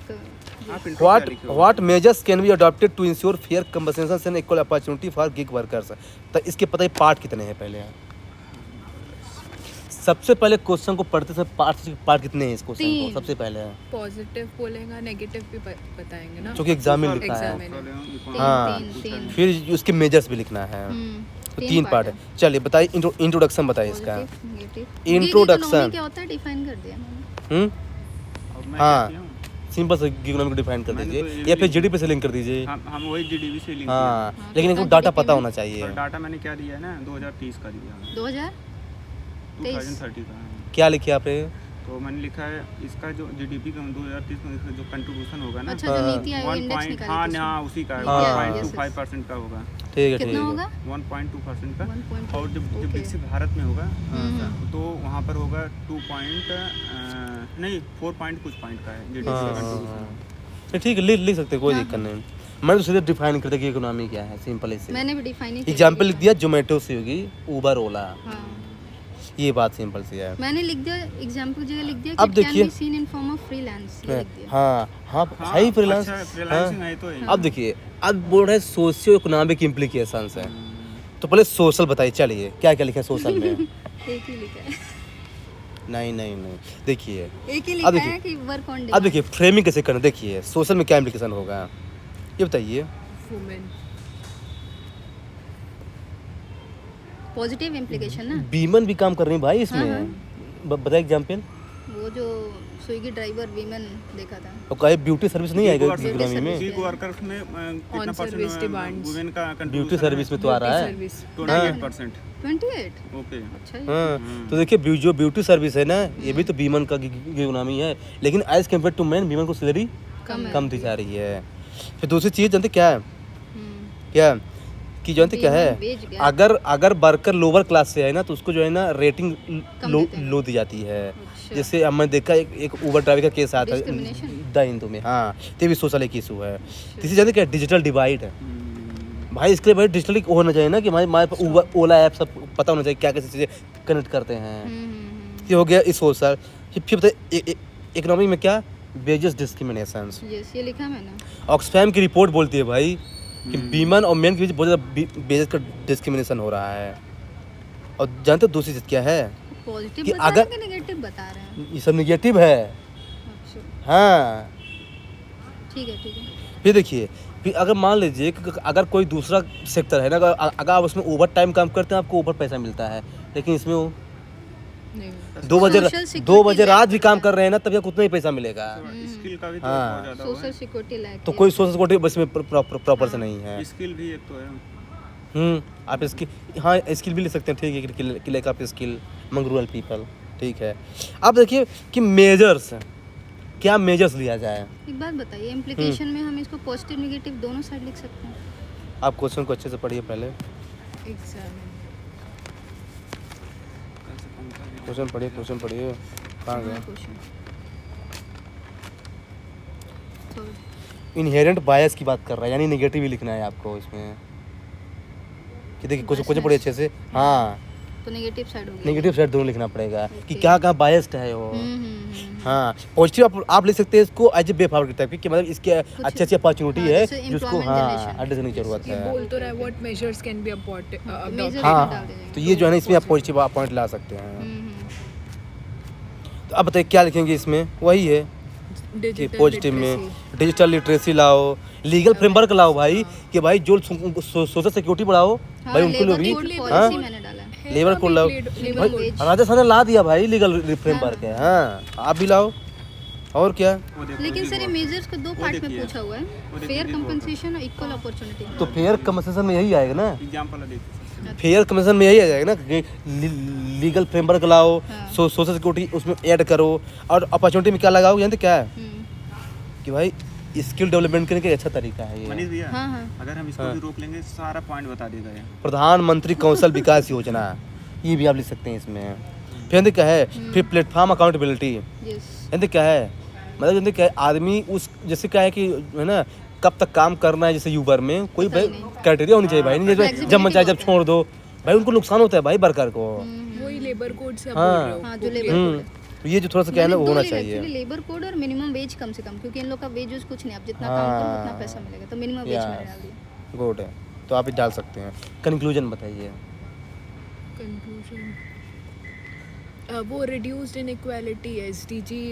आप intro क्या लिखे हो? What measures can be adopted to ensure fair compensation and equal opportunity for gig workers? तो इसके पता ही पार्ट कितने हैं पहले? सबसे पहले क्वेश्चन को पढ़ते समय पार्ट कितने हैं इस क्वेश्चन को? 3 सबसे पहले पॉजिटिव बोलेगा, नेगेटिव भी बताएंगे ना। जो कि एग्जाम में लिखा है। Exam हाँ तीन फिर उसके मेजर्स भी लिखना है। तो 3 पार्ट है। चलिए बताइए इंट्रोडक्शन बताइए इसका। Introduction. क्या होता है डिफाइन कर दिया मैंने। और मैं हाँ। क्या किया हूँ? सिंपल से इकोनॉमी को डिफाइन कर मैंने दीजिए तो ये या फिर लिख- जीडीपी से लिंक कर दीजिए। हम वही जीडीपी से लिंक हाँ हाँ, लेकिन इनको कितना डाटा GDP पता में? होना किया। चाहिए। और डाटा मैंने क्या दिया है ना, 2030 का दिया है, 2023 2030 का है। क्या लिखे आपने? तो मैंने लिखा है इसका जो जीडीपी का 2030 में इसका जो कंट्रीब्यूशन होगा ना, अच्छा जो नीति आयोग 1 इंडेक्स पॉइंट निकाली हाँ थी हाँ उसी का है, नीति आयोग, 1.25% का होगा। ठीक है कितना होगा 1.2% का। 1.2 और जब ओके। विकसित भारत में होगा तो वहाँ पर होगा 4 पॉइंट कुछ पॉइंट का है जीडीपी का कंट्रीब्यूशन। ठीक है लिख सकते हैं, कोई दिक्कत नहीं। मैंने तो सीधे डिफाइन कर दिया कि इकोनॉमी क्या है, सिंपल इसे। मैंने भी डिफाइन ही किया। एग्जाम्पल लिख दिया जोमेटो से होगी उबर ओला, हाँ ये बात सिंपल सी है। मैंने लिख दिया एग्जाम्पल की जगह लिख दिया अब कि कैन देखिए। Be seen in form of freelance ये लिख दिया। हाँ हाँ हाई फ्रीलांस। अच्छा, फ्रीलांसिंग है तो है। अब देखिए अब बोल रहे सोशियो इकोनॉमिक इम्प्लीकेशंस है, तो पहले सोशल बताइए। चलिए क्या क्या लिखा है सोशल में? एक ही लिखा है, नहीं देखिए एक ही अब लिखा देखिए- है कि वर्क ऑन अब देखिए फ्रेमिंग कैसे करना, देखिए सोशल में क्या इम्प्लीकेशन होगा ये बताइए। वुमेन पॉजिटिव इम्प्लीकेशन ना। बीमन भी काम कर रही है भाई इसमें। बताइए एग्जाम्पल। वो जो स्विगी ड्राइवर वीमेन देखा था। और कहे ब्यूटी सर्विस नहीं आएगा Beauty इकोनॉमी में? service। गिग वर्कर्स में कितना On service percent demands। Women का ब्यूटी कंट्रीब्यूशन सर्विस में तो आ रहा है। सर्विस 28%। 28 ओके। अच्छा है। हाँ तो देखिए जो ब्यूटी सर्विस है ना ये भी तो बीमन का इकोनॉमी है, लेकिन एज कम्पेयर टू मैन बीमन को सैलरी कम है। कम दी जा रही है। फिर दूसरी चीज़ जानते क्या है? हम्म, क्या कि जानते क्या है? Veg gap. अगर वर्कर लोअर क्लास से है ना तो उसको जो है ना रेटिंग देते हैं। लो दी जाती है। अच्छा। जैसे अब मैं देखा एक उबर ड्राइवर का केस आया था Discrimination? द हिंदू में। हाँ तो ये भी सोशल एक इशू है। तीसरी जानते क्या? डिजिटल डिवाइड है भाई। इसके लिए भाई डिजिटली होना चाहिए ना कि हमारे पास उबर ओला ऐप सब पता होना चाहिए क्या कैसी चीज़ें कनेक्ट करते हैं। ये हो गया इस सोशल। फिर बताइए इकोनॉमी में क्या? Wages discrimination. यस ये लिखा मैंने। ऑक्सफैम की रिपोर्ट बोलती है भाई कि वीमेन और मेन के बीच बहुत ज़्यादा वेजेस का डिस्क्रिमिनेशन हो रहा है। और जानते हो दूसरी चीज़ क्या है? पॉजिटिव कि बता रहे अगर- हैं कि नेगेटिव बता रहे हैं? ये सब निगेटिव है। अच्छा हाँ ठीक है फिर देखिए फिर अगर मान लीजिए कि अगर कोई दूसरा सेक्टर है ना, अगर आप उसमें ओवर टाइम काम करते हैं आपको ओवर पैसा मिलता है, लेकिन इसमें वो नहीं 2 बजे Social security 2 बजे लैक रात भी काम होता है। कर रहे हैं ना तब उतना ही पैसा मिलेगा। स्किल का भी तो हाँ। बहुत ज़्यादा वो सोशल सिक्योरिटी लैक तो कोई सोशल सिक्योरिटी बस में प्रॉपर से नहीं है। है। स्किल भी एक तो है। आप इसकी हाँ स्किल भी ले सकते हैं, ठीक है कि लाइक आप स्किल मंग रूरल पीपल, ठीक है। अब देखिए कि मेजर्स क्या मेजर्स लिया जाए। एक बात बताइए, इम्प्लीकेशन में हम इसको पॉजिटिव नेगेटिव दोनों साइड लिख सकते हैं। आप क्वेश्चन को अच्छे से पढ़िए पहले, एग्जाम क्वेश्चन पढ़िए, क्वेश्चन पढ़िए, कहाँ गया। क्वेश्चन तो इनहेरेंट बायस की बात कर रहा है, यानी नेगेटिव ही लिखना है आपको इसमें। कि देखिए क्वेश्चन क्वेश्चन पढ़िए अच्छे से। हाँ, तो नेगेटिव साइड होगी। नेगेटिव साइड दोनों लिखना पड़ेगा कि Okay. क्या कहाँ बायस्ड है वो। हाँ, पॉजिटिव आप लिख सकते हैं इसको एज ए बेफावरिट टाइप की, मतलब इसके अच्छी अच्छी अपॉर्चुनिटी हाँ, है जैसे जिसको employment हाँ generation। एडिशन की जरूरत ये है। बोल तो रहा है what measures can be Measure हाँ, डाल दीजिएगा। तो ये जो है ना इसमें आप पॉजिटिव पॉइंट ला सकते हैं। तो अब बताइए क्या लिखेंगे इसमें, वही है कि पॉजिटिव में डिजिटल लिटरेसी लाओ, लीगल फ्रेमवर्क लाओ भाई, कि भाई जो सोशल सिक्योरिटी बढ़ाओ भाई उनको लोग भी। हाँ, मैंने डाला है। लेबर कोड लाओ लेबर भाई, वेज। राजस्थान ने ला दिया भाई लीगल फ्रेमवर्क है। हाँ, आप भी लाओ। और क्या, वो देखो, लेकिन सर ये मेजर्स को दो पार्ट में देखिए। पूछा हुआ है, देखिए, फेयर देखो। कंपनसेशन और इक्वल अपॉर्चुनिटी। तो फेयर कंपनसेशन में यही आएगा ना, एग्जाम्पल देखिए। फेयर कंपनसेशन में यही आ जाएगा ना कि लीगल फ्रेमवर्क लाओ, हाँ। सोशल सिक्योरिटी उसमें ऐड करो, और अपॉर्चुनिटी में क्या लगाओ, जानते क्या है कि भाई स्किल डेवलपमेंट करने का अच्छा तरीका है मनीष ये। भैया, हाँ हाँ अगर हम इसको भी रोक लेंगे सारा पॉइंट बता देगा ये। प्रधानमंत्री कौशल विकास योजना, ये भी आप लिख सकते हैं इसमें। फिर जानते क्या है, फिर प्लेटफॉर्म अकाउंटेबिलिटी, यस। जानते क्या है, मतलब जानते क्या है, आदमी उस जैसे क्या है कि है ना कब तक काम करना है, जैसे यूबर में कोई भाई क्राइटेरिया होनी चाहिए भाई, नहीं जैसे जब मन चाहे जब छोड़ दो भाई, उनको नुकसान होता है भाई वर्कर को। वही लेबर कोड से आप हाँ। बोल रहे हो। हाँ, जो लेबर कोड है। तो ये जो थोड़ा सा क्या है ना वो होना चाहिए। लेबर कोड और मिनिमम वेज कम से कम, क्योंकि इन लोग का वेज कुछ नहीं, आप जितना काम करो उतना पैसा मिलेगा, तो मिनिमम वेज मैंने डाल दिया। गुड है, तो आप ये डाल सकते हैं। कंक्लूजन बताइए। कंक्लूजन वो रिड्यूस्ड इनइक्वालिटी एसडीजी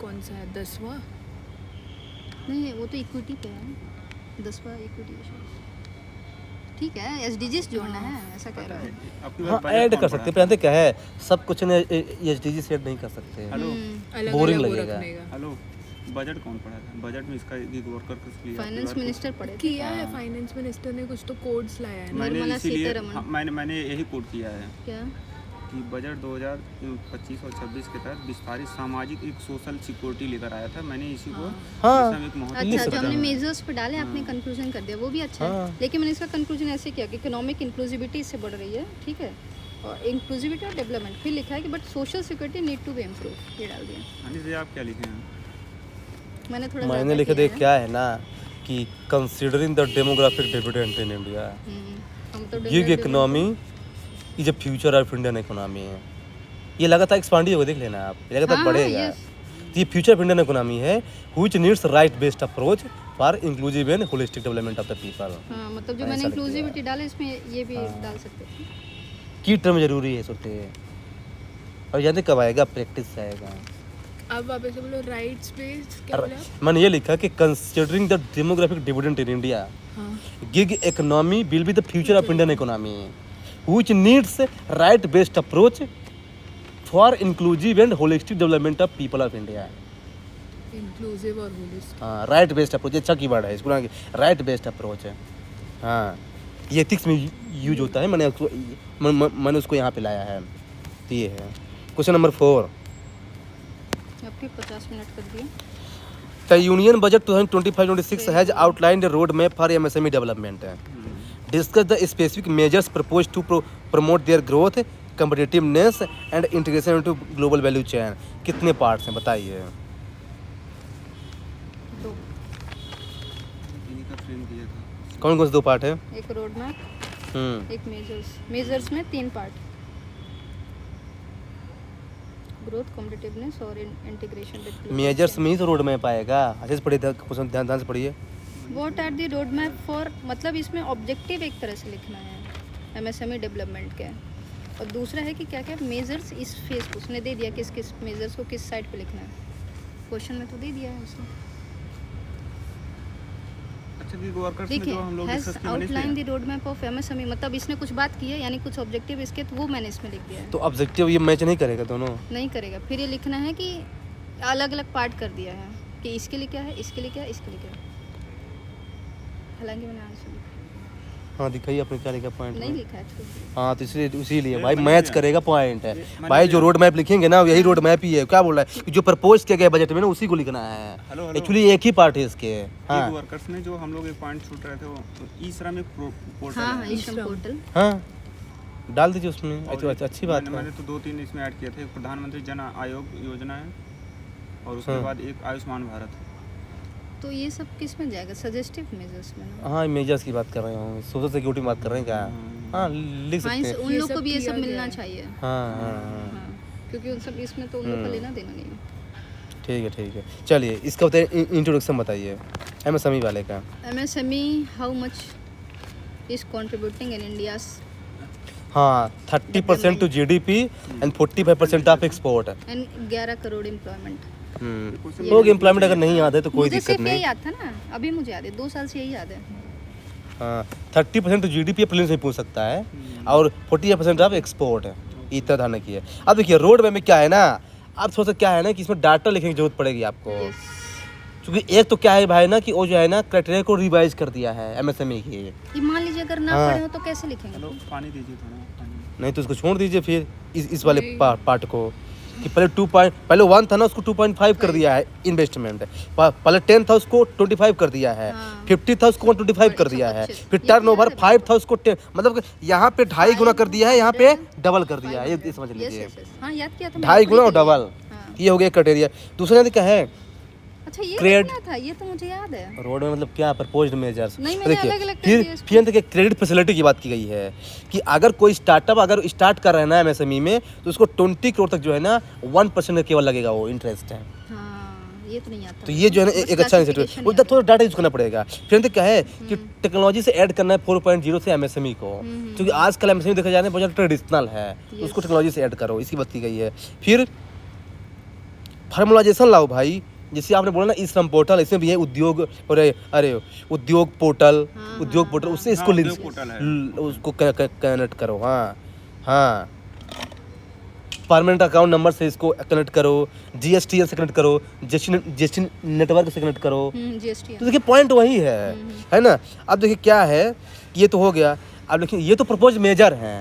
कौन सा है 10वां? नहीं, वो तो इक्विटी पे है, 10वां इक्विटी। ठीक है, एसडीजीज जोड़ना है, ऐसा कह रहा है। आपकी हाँ, बात ऐड बजट कर कौन सकते पढ़ा हैं, क्या है सब कुछ ने एसडीजी से ऐड नहीं कर सकते। हेलो अलग Boring अलग वो लगेगा। रखने का। हेलो, बजट कौन पढ़ा था? बजट में इसका गिग वर्कर किस लिए? फाइनेंस मिनिस्टर पढ़े थे। किया है फाइनेंस मिनिस्टर ने कुछ तो कोड्स लाया है ना। मैंने निर्मला इसीलिए सीतारमण। हाँ, मैंने यही कोड किया है क्या? कि बजट 2025 और 26 के तहत विस्तारित सामाजिक एक सोशल सिक्योरिटी लेकर आया था। मैंने इसी को हाँ। इसमें एक महत्व अच्छा, जो दिया। हमने मेजर्स पे डाले, आपने कंक्लूजन कर दिया, वो भी अच्छा है। हाँ। लेकिन मैंने इसका कंक्लूजन ऐसे किया कि इकोनॉमिक इंक्लूसिविटी इससे बढ़ रही है, ठीक है, और इंक्लूसिविटी और डेवलपमेंट। फिर लिखा है कि but social security need to be improve, ये डाल दिया मनीष जी, आप क्या लिखे हैं? मैंने। थोड़ा मैंने ज़्यादा लिखे किया देख क्या है ना कि considering the demographic dividend in India, हम तो gig economy is a future of Indian economy है। ये लगातार एक्सपांड ही होगा, देख लेना आप, ये लगातार हाँ, बढ़ेगा। yes। तो ये फ्यूचर ऑफ इंडियन इकोनॉमी है which needs right based approach for inclusive and holistic development of the people. हाँ, मतलब जो ऐसा मैंने लिख दिया। इंक्लूसिविटी डाला, इसमें ये भी डाल सकते थे। की टर्म जरूरी है सोते, और जानते कब आएगा, प्रैक्टिस से आएगा। अब वापस से बोलो राइट्स बेस्ड क्या बोले आप? मैंने ये लिखा कि considering the demographic dividend in India, हाँ gig economy will be the future of Indian economy which needs right based approach for inclusive and holistic development of people of India. Inclusive और holistic. हाँ, right based approach अच्छा keyword है, इसको right based approach है। हाँ, ये ethics में use होता है, मैंने उसको यहाँ पे लाया है। तो ये है क्वेश्चन नंबर 4। अब फिर 50 मिनट कर दिए। The union budget 2025-26 has outlined the road map for MSME development. Discuss the specific measures propose to promote their growth, competitiveness and integration into global value chain. कितने पार्ट्स हैं बताइए? दो, इन्हीं का फ्रेम दिया था। कौन कौन से 2 पार्ट है? एक रोड मैप, हम्म, एक मेजर्स में 3 पार्ट, ग्रोथ, कॉम्पिटिटिवनेस और इंटीग्रेशन। मेजर्स में ही तो रोड मैप आएगा। अच्छे से पढ़िए, क्वेश्चन ध्यान से पढ़िए। What are the road map for, मतलब इसमें ऑब्जेक्टिव एक तरह से लिखना है एमएसएमई डेवलपमेंट के, और दूसरा है कि क्या क्या मेजर्स इस फेज को उसने दे दिया, किस किस मेजर्स को किस साइड पे लिखना है। क्वेश्चन में तो दे दिया है उसने। अच्छा, गिग वर्कर्स में देखिए, जो हम लोग हैज डिस्कस किए, मनीष आउटलाइन भैया? The road map of MSME, मतलब इसने कुछ बात की है, यानी कुछ ऑब्जेक्टिव इसके, तो वो मैंने इसमें लिख दिया है। तो ऑब्जेक्टिव ये मैच नहीं करेगा दोनों। नहीं करेगा, फिर ये लिखना है कि अलग अलग पार्ट कर दिया है कि इसके लिए क्या है, इसके लिए क्या है, इसके लिए क्या है। हालांकि मैंने आंसर लिखा। हाँ दिखाइए अपने क्या लिखा पॉइंट नहीं में। लिखा है इसको। हाँ तो इसलिए इसीलिए ये भाई मैंने मैच दिया। करेगा पॉइंट है मैंने भाई। जो दिया। रोड मैप लिखेंगे ना यही रोड मैप ही है। क्या बोल रहा है कि जो प्रपोज किया गया बजट में ना उसी को लिखना है। Hello, hello. एक्चुअली एक ही पार्ट है इसके। हाँ गिग वर्कर्स में जो हम लोग एक पॉइंट छूट रहे थे वो ई श्रमिक पोर्टल हाँ हाँ है। ई-श्रम पोर्टल। हाँ डाल दीजिए उसमें। और अच्छी बात है। मैंने तो 2-3 इसमें ऐड किए थे। एक प्रधानमंत्री जन आयोग योजना है और उसके हाँ। बाद एक आयुष्मान भारत है। तो ये सब किस में जाएगा? सजेस्टिव मेजर्स में ना? हाँ मेजर्स की बात कर रहे हो, सोशल सिक्योरिटी की बात कर रहे हैं क्या? हाँ लिख हाँ सकते हैं। उन ये लोग को सब भी ये सब किया मिलना गया है। चाहिए। हाँ हाँ हाँ हाँ क्योंकि उन सब इसमें तो उन लोग का लेना देना नहीं है। ठीक है चलिए इसका बताइए इंट्रोडक्शन बताइए एमएसएमई वाले का। MSME how much is contributing in India's हाँ 30% to GDP and 45% of export. And 11 crore employment. लोग एम्प्लॉयमेंट अगर नहीं याद है तो कोई मुझे दिक्कत सिर्फ यही नहीं। याद था ना, अभी मुझे याद है, 2 साल से यही याद है। हाँ 30% टू जीडीपी प्लेन से पूछ सकता है और 45% ऑफ एक्सपोर्ट है। इतना ध्यान रखिए। अब देखिए रोड मैप में क्या है ना, आप सोचते क्या है ना कि इसमें डाटा लिखने की जरूरत पड़ेगी आपको। यस क्योंकि एक तो क्या है भाई ना कि वो जो है ना क्राइटेरिया को रिवाइज कर दिया है एमएसएमई की। ये मान लीजिए अगर ना हाँ। पढ़े हो तो कैसे लिखेंगे? हेलो, पानी दीजिए थोड़ा पानी। नहीं तो उसको छोड़ दीजिए फिर इस वाले पार्ट को कि पहले 1 था ना उसको 2.5 कर दिया है इन्वेस्टमेंट। पहले 10 था उसको 25 कर दिया है। हाँ। 50 था उसको 125 कर दिया है। 125 फिर ये टर्नओवर याद है 5 था उसको 10 मतलब कि यहाँ पे 2.5 गुना कर दिया है, यहाँ पे डबल कर दिया है। ये समझ यस लीजिए यस यस। हाँ याद किया था मैंने, 2.5 गुना और पूरी डबल। हाँ। ये हो गया क्राइटेरिया। दूसरा क्या है अच्छा ये Credit- क्या था? ये तो मुझे याद है। रोड में मतलब क्या प्रपोज्ड मेजर्स। नहीं, मैंने अलग-अलग कर फिर दिया इसको। फिर देखिए क्रेडिट फैसिलिटी की बात की गई है कि अगर कोई स्टार्टअप अगर स्टार्ट कर रहा है ना एमएसएमई में तो उसको 20 करोड़ तक जो है ना 1% का केवल लगेगा वो इंटरेस्ट है। हाँ ये तो नहीं आता। तो ये जो है ना एक अच्छा इंस्टीट्यूट उधर थोड़ा डाटा यूज करना पड़ेगा। फिर तो क्या है कि टेक्नोलॉजी से ऐड करना है 4.0 से एमएसएमई को, क्योंकि आजकल एमएसएमई देखा जाए बहुत ट्रेडिशनल है तो उसको टेक्नोलॉजी से ऐड करो, इसकी बात की गई है। फिर फॉर्मलाइजेशन लाओ भाई, जैसे आपने बोला ना ई श्रम पोर्टल, इसमें भी है उद्योग और अरे उद्योग पोर्टल, उद्योग पोर्टल उससे इसको हाँ, लिंक उद्योग पोर्टल है। उसको कनेक्ट करो। हाँ हाँ परमानेंट अकाउंट नंबर से इसको कनेक्ट करो, जीएसटीएन से कनेक्ट करो, जीएसटी नेटवर्क से कनेक्ट करो। जीएसटी। तो देखिए पॉइंट वही है ना। अब देखिए क्या है, ये तो हो गया। अब देखिए ये तो प्रपोज मेजर हैं,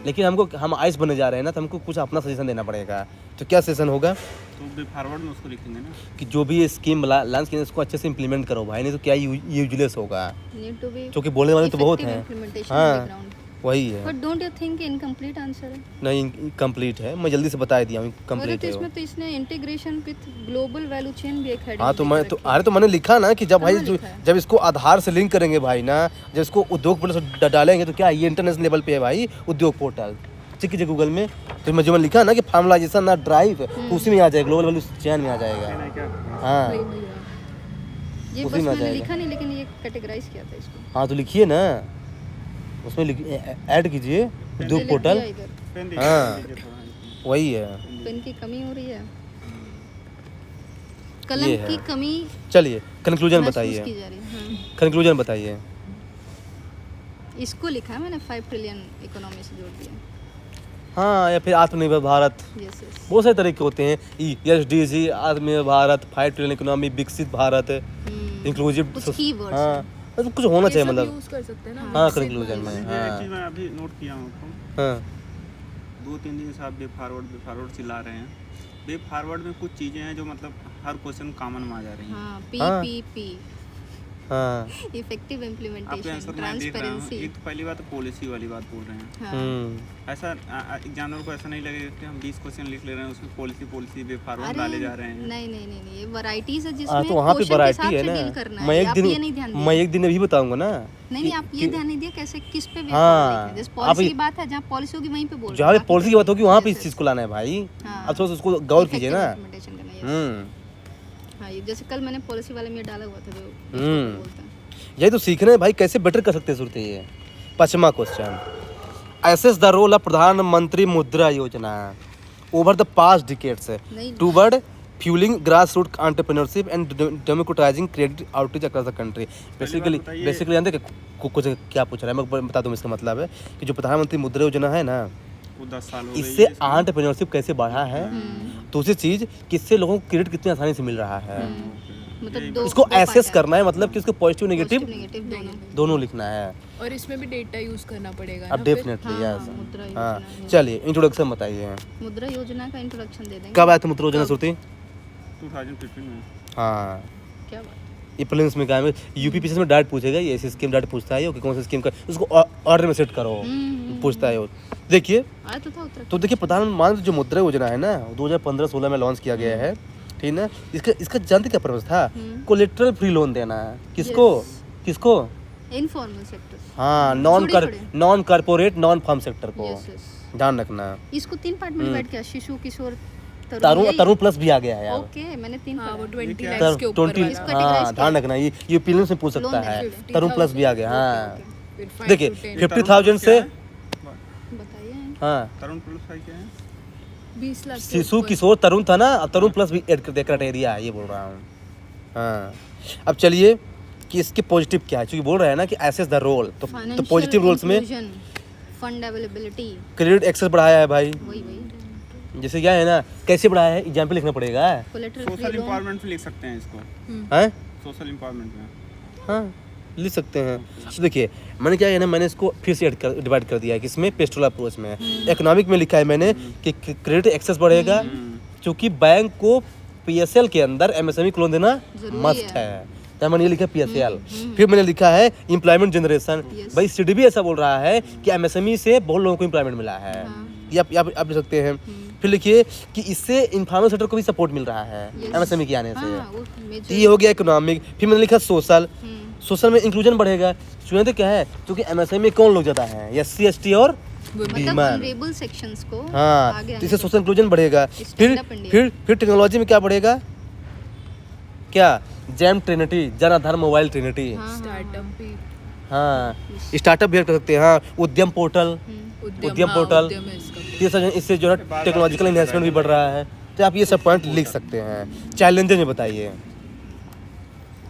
लेकिन हम आइस बनने जा रहे हैं ना तो हमको कुछ अपना सजेशन देना पड़ेगा। तो क्या सजेशन होगा तो वे फॉरवर्ड में उसको लिखेंगे ना। कि जो भी ये स्कीम लॉन्च की है इसको अच्छे से इम्प्लीमेंट करो भाई, नहीं तो क्या यूजलेस होगा। नीड टू बी क्योंकि बोलने वाले तो बहुत हैं। हाँ वही है। But don't you think incomplete answer है? नहीं कंप्लीट है, मैं जल्दी से बता दिया हूँ अरे कंप्लीट तो है वो। इसमें तो इसने integration with global value chain भी एक हेडिंग। हाँ तो मैं तो अरे तो मैंने लिखा ना कि जब भाई कहाँ लिखा है? जब इसको आधार से लिंक करेंगे भाई ना, जब इसको उद्योग पोर्टल से डालेंगे तो क्या ये इंटरनेशनल लेवल पे है भाई उद्योग पोर्टल। चेक कीजिए गूगल में, तो मैं जो मैं लिखा ना कि फॉर्मलाइजेशन ना ड्राइव तो उसी में आ जाएगा, ग्लोबल वैल्यू चेन में आ जाएगा। कहना है क्या? हाँ ये उसी बस में आ मैंने जाएगा। लिखा नहीं, लेकिन ये कैटेगराइज किया था इसको। हाँ तो लिखिए ना, उसमें ऐड कीजिए उद्योग लिख पोर्टल। दिया इधर। पेन हाँ। दीजिए थोड़ा। वही है। पेन की कमी हो रही है, ये कलम है। की कमी चलिए कंक्लूजन महसूस बताइए, की जा रही है। हाँ। कंक्लूजन बताइए। इसको लिखा है मैंने 5 ट्रिलियन इकोनॉमी से जोड़ दिया। हाँ या फिर आत्मनिर्भर भारत, यस यस। बहुत सारे तरीके होते हैं। एसडीजी, आत्मनिर्भर भारत, 5 ट्रिलियन इकोनॉमी, विकसित भारत, इंक्लूसिव। कुछ keywords हाँ मतलब कुछ होना चाहिए मतलब। यूज कर सकते हैं ना। हाँ विकसित कंक्लूजन में। ये एक हाँ चीज़ मैं अभी नोट किया हूँ आपको। हाँ 2-3 दिन से आप वे फॉरवर्ड चिल्ला रहे हैं। वे फॉरवर्ड में कुछ चीज़ें हैं जो मतलब हर क्वेश्चन कॉमन में आ जा रही हैं। हाँ हाँ। PPP हाँ इफेक्टिव आपके इम्प्लीमेंटेशन, आंसर में मैं देख रहा हूँ। ट्रांसपेरेंसी। एक तो पहली बात पॉलिसी वाली बात बोल रहे हैं। हाँ। ऐसा एग्जामिनर को ऐसा नहीं लगेगा कि हम 20 क्वेश्चन लिख ले रहे हैं उसमें पॉलिसी वे फॉरवर्ड डाले जा रहे हैं। नहीं नहीं नहीं नहीं, ये वैरायटीज है हाँ जिसमें तो वहाँ पे क्वेश्चन के वैरायटी हिसाब है से ना। डील करना मैं है। एक आप ये नहीं ध्यान दिन दिए। मैं एक दिन अभी बताऊंगा ना। नहीं आप ये ध्यान नहीं दिया कैसे किस पे हाँ, जैसे आप पॉलिसी ये- की बात है, जहाँ पॉलिसी होगी वहीं पे बोल जहाँ पे पॉलिसी की बात होगी वहाँ पे इस चीज़ को लाना है भाई। हाँ। अब थोड़ा सा उसको गौर कीजिए ना। हाँ ये जैसे कल मैंने पॉलिसी वाले में डाला हुआ था जो हम्म। बोलते हैं। यही तो सीखना है भाई, कैसे बेटर कर सकते हैं सूरत ये। 5वां question, assess the role of Pradhanmantri Mudra Yojana over the past decades नहीं toward fuelling grass root entrepreneurship and democratising credit outreach across the country. Basically जानते हैं कि कुछ क्या पूछ रहा है, मैं बता दूं इसका मतलब है कि जो प्रधानमंत्री मुद्रा योजना है ना, वो 10 साल हो गए इससे एंटरप्रेन्योरशिप कैसे बढ़ा है। दूसरी चीज़ कि इससे लोगों को क्रेडिट कितनी आसानी से मिल रहा है। मतलब दो इसको दो एसेस part है। करना है, मतलब कि इसको पॉजिटिव नेगेटिव Positive, negative दोनों। दोनों लिखना है। और इसमें भी डेटा यूज करना पड़ेगा अब ना फिर? डेफिनेटली हाँ, यस। मुद्रा हाँ योजना। चलिए इंट्रोडक्शन बताइए, मुद्रा योजना का इंट्रोडक्शन दे देंगे। कब आया था मुद्रा योजना श्रुति? 2015 में। हाँ क्या बात? ये प्रीलिम्स में क्या है, यूपीपीएससी में डायरेक्ट पूछेगा, ये ऐसी स्कीम डायरेक्ट पूछता है कि कौन सी स्कीम का उसको ऑर्डर में सेट करो, पूछता है वो। देखिए आया तो था उत्तराखंड। तो देखिए प्रधानमंत्री जो मुद्रा योजना है ना 2015-16 में लॉन्च किया गया है, ठीक ना। इसका जानते क्या पर्पस था? कोलेटरल फ्री लोन देना है। किसको? किसको? Informal sector. हाँ छोटे-छोटे। Non corporate non farm sector को यस यस। ध्यान रखना। इसको 3 पार्ट में डिवाइड किया, शिशु, किशोर, तरुण प्लस भी आ गया है यार। ओके, मैंने 3 हाँ, वो पार्ट। 20 क्या है? lakhs के ऊपर 20 वाला। इसको हाँ categorize ध्यान रखना, ये प्रीलिम्स में पूछ सकता लोन है। देना है। तरुण प्लस भी आ गया। हाँ फिर 5 देखिए to 10, 50,000 से बताइए। हाँ तरुण प्लस भाई क्या है? 20 लाख से शिशु ऊपर। किशोर तरुण था ना, अब तरुण प्लस भी ऐड कर दे, क्राइटेरिया ये बोल रहा हूँ। हाँ अब चलिए कि इसके पॉजिटिव क्या है, क्योंकि बोल रहे हैं ना कि एसेस द रोल, तो पॉजिटिव रोल्स में फंड अवेलेबिलिटी, क्रेडिट एक्सेस बढ़ाया है भाई। वही जैसे क्या है ना, कैसे बढ़ाया है एग्जाम्पल लिखना पड़ेगा। Collateral social free loan. Empowerment पे लिख सकते हैं इसको। हैं सोशल एम्पावरमेंट में। हाँ लिख सकते हैं। तो देखिए मैंने क्या है ना, मैंने इसको फिर से डिवाइड कर दिया है कि इसमें पेस्टल अप्रोच में। इकोनॉमिक में लिखा है मैंने कि क्रेडिट एक्सेस बढ़ेगा, क्योंकि बैंक को पीएसएल के अंदर एमएसएमई को लोन देना जरूरी मस्ट है। तो मैंने ये लिखा पीएसएल। फिर मैंने लिखा है एम्प्लॉयमेंट जनरेशन। Yes. भाई सीडीबी ऐसा बोल रहा है कि एमएसएमई से बहुत लोगों को एम्प्लॉयमेंट मिला है। ये आप लिख सकते हैं। फिर लिखिए कि इससे इन्फॉर्मल सेक्टर को भी सपोर्ट मिल रहा है Yes. एमएसएमई के आने से। हाँ, वो तो major- ये हो गया इकोनॉमिक। फिर मैंने लिखा सोशल। सोशल में इंक्लूजन बढ़ेगा, क्योंकि क्या है, क्योंकि एमएसएमई में कौन लोग ज्यादा हैं, एससी एसटी और मतलब बीमार। vulnerable sections को हाँ आगे तो आने इससे दो। सोशल इंक्लूजन बढ़ेगा। फिर Stand up India। फिर टेक्नोलॉजी में क्या बढ़ेगा, क्या jam Trinity, Jan Aadhaar mobile Trinity. Startup भी, हाँ स्टार्टअप भी कर सकते हैं। हाँ उद्यम पोर्टल, उद्यम हाँ, पोर्टल। उद्यम है इसका। ये सब इससे जो है टेक्नोलॉजिकल इन्वेस्टमेंट भी बढ़ रहा है। तो आप ये सब पॉइंट लिख सकते हैं। चैलेंजेस में बताइए,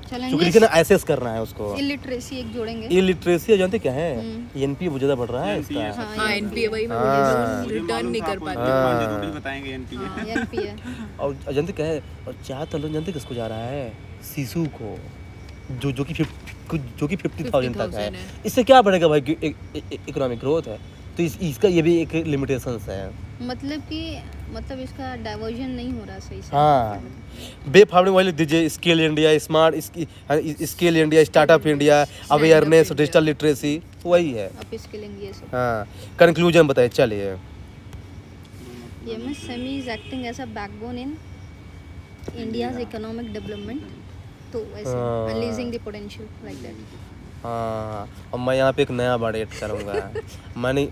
क्योंकि लिखना एसेस करना है उसको। इलिटरेसी एक जोड़ेंगे। इलिटरेसी जानते क्या है, एनपी बहुत ज्यादा बढ़ रहा है इसका। हाँ एनपीए वही मैं हाँ। रिटर्न नहीं कर पाते। पाते बताएंगे एनपी हाँ, एनपीए। और जानते क्या है, और ज्यादातर लोग जानते किसको जा रहा है, शिशु को, जो कि 50,000 तक है। इससे क्या बढ़ेगा भाई, इकोनॉमिक ग्रोथ है। तो इसका ये भी एक लिमिटेशंस है। मतलब इसका डाइवर्जन नहीं हो रहा सही से। हाँ बेफावड़े वाले दीजिए, scale India, smart scale India, startup India, awareness, digital literacy, वही है। अब स्किलिंग ये सब। हाँ कंक्लूजन बताइए चलिए। MSME is acting as a backbone in India's economic development. तो वैसे हाँ। unleashing the potential like that. हाँ और मैं यहाँ पे एक नया वर्ड ऐड करूँगा।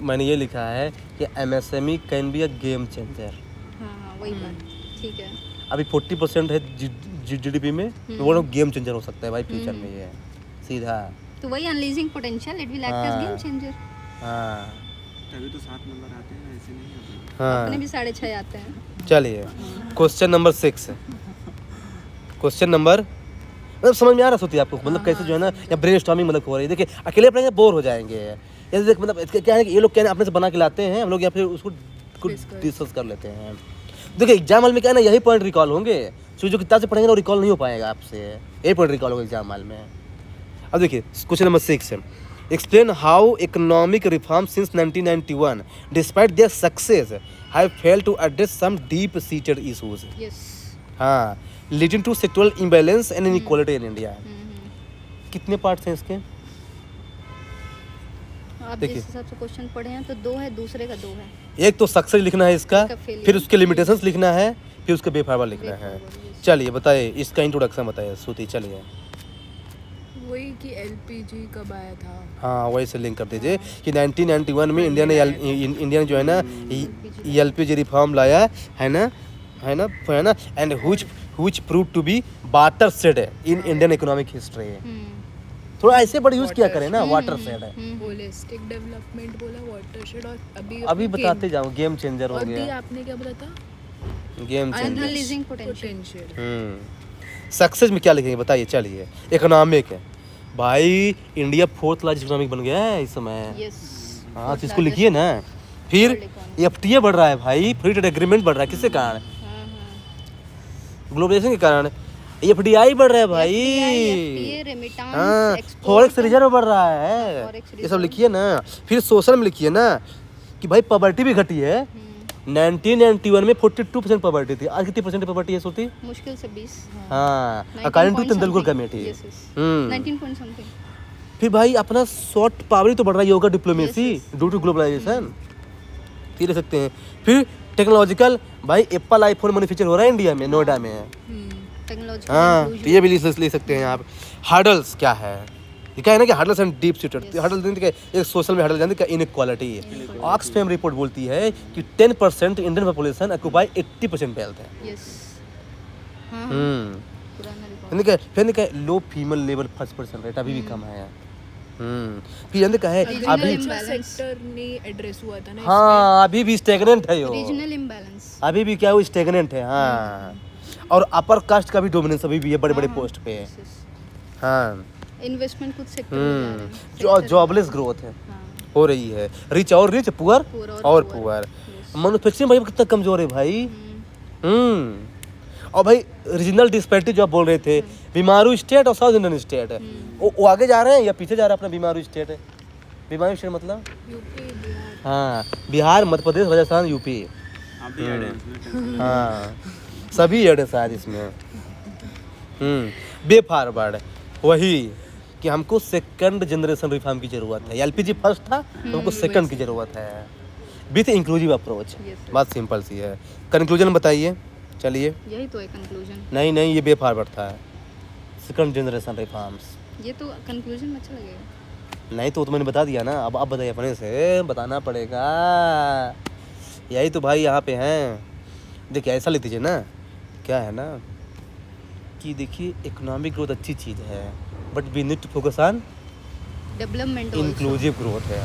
मैंने ये लिखा है कि MSME can be a game changer. हाँ वही बात। ठीक है। अभी 40% है जीडीपी में, तो वो लोग गेम चेंजर हो सकता है भाई फ्यूचर में। ये सीधा तो वही unleashing potential, it will act as game changer. हाँ तभी तो 7 नंबर आते हैं, ऐसे नहीं आते। हाँ अपने भी 6.5 आते हैं। चलिए क्वेश्चन नंबर 6। क्वेश्चन नंबर मतलब समझ में आ रहा सोती आपको, मतलब कैसे जो है ना या ब्रेन स्टॉर्मिंग मतलब हो रही है। देखिए अकेले पढ़ेंगे बोर हो जाएंगे। ये देख मतलब क्या है कि ये लोग क्या है अपने से बना के लाते हैं, हम लोग या फिर उसको डिस्कस कर लेते हैं। देखिए एग्जाम हॉल में क्या है ना, यही पॉइंट रिकॉल होंगे, जो किताब से पढ़ेंगे ना वो रिकॉल नहीं हो पाएगा आपसे, यही पॉइंट रिकॉल होगा एग्जाम हॉल में। अब देखिए क्वेश्चन नंबर 6 है, explain how economic reform since 1991 despite their success have failed to address some deep seated issues. Yes. हाँ leading to sectoral imbalance and inequality in India. कितने parts हैं इसके? आप देखिए। जिस हिसाब से क्वेश्चन पढ़े हैं तो 2 है, दूसरे का 2 है। एक तो सक्सेस लिखना है इसका, इसका failure। फिर उसके लिमिटेशंस लिखना है, फिर उसके बेफावा लिखना है। बेफावा, yes। चलिए बताइए इसका इंट्रोडक्शन बताइए श्रुति। चलिए वही कि एलपीजी कब आया था। हाँ वही से लिंक कर दीजिए कि 1991 में इंडिया ने जो है ना एलपीजी रिफॉर्म लाया है ना and which prove to be watershed in Indian economic history. थोड़ा ऐसे बड़ा यूज किया करें ना, वाटर शेड होलिस्टिक डेवलपमेंट बोला, वाटरशेड, और अभी बताते जाओ गेम चेंजर हो और दी गया आपने क्या बोला था, game changer. Unleashing potential। Potential. Success में क्या लिखेंगे बताइए। चलिए इकोनॉमिक है भाई, इंडिया 4th लार्जेस्ट इकोनॉमिक बन गया है इस समय। Yes। हाँ तो इसको लिखिए ना। फिर एफटीए बढ़ रहा है भाई, फ्री ट्रेड एग्रीमेंट बढ़ रहा है, किसके कारण? ग्लोबलाइजेशन के कारण। FDI बढ़ रहा है भाई। FTA, रेमिटांस, हाँ, एक्सपोर्ट, फॉरेक्स रिजर्व बढ़ रहा है, Forex ये सब लिखिए ना। फिर सोशल में लिखिए ना कि भाई पॉवर्टी भी घटी है। 1991 में 42% पॉवर्टी थी, आज कितनी परसेंट पॉवर्टी है सोती? मुश्किल से 20। हाँ, 19 according to point Tendulkar something. Committee. Yes, yes. हम्म। 19 point something. फिर भाई अपना सॉफ्ट पावर ही तो बढ़ रहा है, yoga diplomacy due to globalisation, ये ले सकते हैं। फिर टेक्नोलॉजिकल, भाई एप्पल आईफोन मैन्युफैक्चर हो रहा है इंडिया में, नोएडा में। टेक्नोलॉजिकल हाँ, तो inclusion. ये भी ले सकते हैं आप। हर्डल्स क्या है, ये क्या है ना कि hurdles and deep seated hurdle, एक सोशल में हर्डल जानते क्या, इनइक्वालिटी। ऑक्सफैम रिपोर्ट बोलती है कि 10% इंडियन पॉपुलेशन ऑक्यूपाई 80% वेल्थ है। Yes. हाँ, पुराना रिकॉर्ड। फिर लो फीमेल लेवल 1% रेट अभी भी कम है। फिर जानते क्या है, अभी imbalance. सेक्टर नहीं एड्रेस हुआ था ना हाँ अभी भी स्टेगनेंट है यो, रीजनल इम्बैलेंस। अभी भी क्या है वो स्टेगनेंट है। हाँ, और अपर कास्ट का भी डोमिनेंस अभी भी है बड़े बड़े पोस्ट पे। हाँ, इन्वेस्टमेंट कुछ सेक्टर में जा रहे हैं। जॉबलेस ग्रोथ है हाँ, हो रही है, रिच और रिच, पुअर Poor और poor. पुअर। Yes. मैन्युफैक्चरिंग भाई कितना कमजोर है भाई। और भाई रीजनल डिस्पैरिटी जो आप बोल रहे थे, बीमारू स्टेट और साउथ इंडियन स्टेट है, वो आगे जा रहे हैं या पीछे जा रहा है अपना बीमारू स्टेट है? बीमारू स्टेट मतलब यूपी बिहार। हाँ, बिहार, मध्य प्रदेश, राजस्थान, यूपी। आप भी ऐड हैं इसमें। हाँ, सभी ऐड है शायद इसमें। बे फॉरवर्ड वही कि हमको सेकंड जनरेशन रिफॉर्म की जरूरत है। LPG फर्स्ट था तो हमको सेकंड की जरूरत है विथ इंक्लूसिव अप्रोच। बात सिंपल सी है। कंक्लूजन बताइए, चलिए। यही तो है कंक्लूजन। नहीं, ये बे फॉरवर्ड था, सेकंड जनरेशन रिफॉर्म्स। ये तो कंक्लूजन में अच्छा लगेगा। नहीं तो मैंने बता दिया ना, अब बताइए, अपने से बताना पड़ेगा। यही तो भाई यहाँ पे हैं। देखिए ऐसा लिख दीजिए ना, क्या है ना कि देखिए इकोनॉमिक ग्रोथ अच्छी चीज़ है, but we need to focus on development inclusive growth है।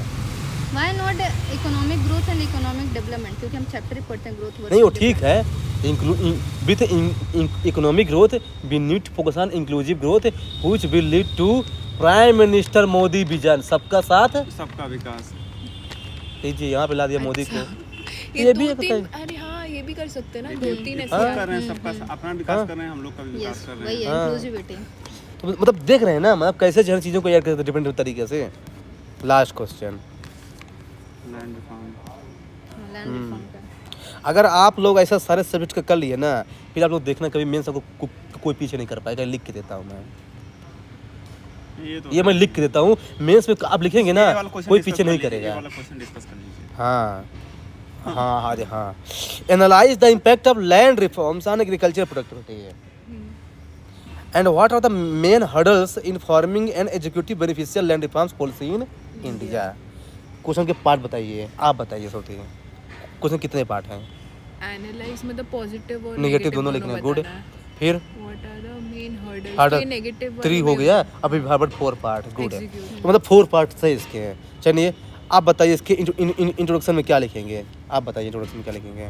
Why not economic growth and economic development, क्योंकि हम चैप्टर ही पढ़ते हैं ग्रोथ। नहीं वो ठीक है, with economic growth we need to focus on inclusive growth which will lead to prime minister Modi vision सबका साथ सबका विकास। लीजिए यहाँ पे ला दिया मोदी को। ये भी दो एक तीन, होता अरे हाँ ये भी कर सकते हैं ना, 2-3 सब ऐसे। कर रहे हैं, सबका अपना विकास कर रहे हैं, हम लोग का भी विकास यस, कर रहे वही हैं। है इंक्लूसिविटी। तो मतलब देख रहे हैं ना, मतलब कैसे जो है चीज़ों को याद करते डिफरेंट तरीके से। Last question, land reform. Land reform का अगर आप लोग ऐसा सारे सब्जेक्ट का कर लिए ना, फिर आप लोग देखना कभी मेंस आपको कोई पीछे नहीं कर पाएगा। लिख के देता हूँ मैं, ये मैं लिख के देता हूँ। मेंस में आप लिखेंगे ना, कोई पीछे नहीं करेगा। क्वेश्चन डिस्कस कर लीजिए। हाँ, अरे हाँ। Analyse the impact of land reforms on agriculture productivity and what are the main hurdles in farming and executive beneficial land reforms policy in India. Question के पार्ट बताइए, आप बताइए सोती है। क्वेश्चन कितने पार्ट हैं? एनालाइज मतलब पॉजिटिव और नेगेटिव दोनों लिखना है। गुड। फिर what are the main hurdles, hurdle ये नेगेटिव 3 हो गया, अभी फॉरवर्ड 4 पार्ट। गुड है, Execute. तो मतलब 4 पार्ट से इसके हैं। चलिए आप बताइए इसके इंट्रोडक्शन में क्या लिखेंगे। आप बताइए इंट्रोडक्शन में क्या लिखेंगे।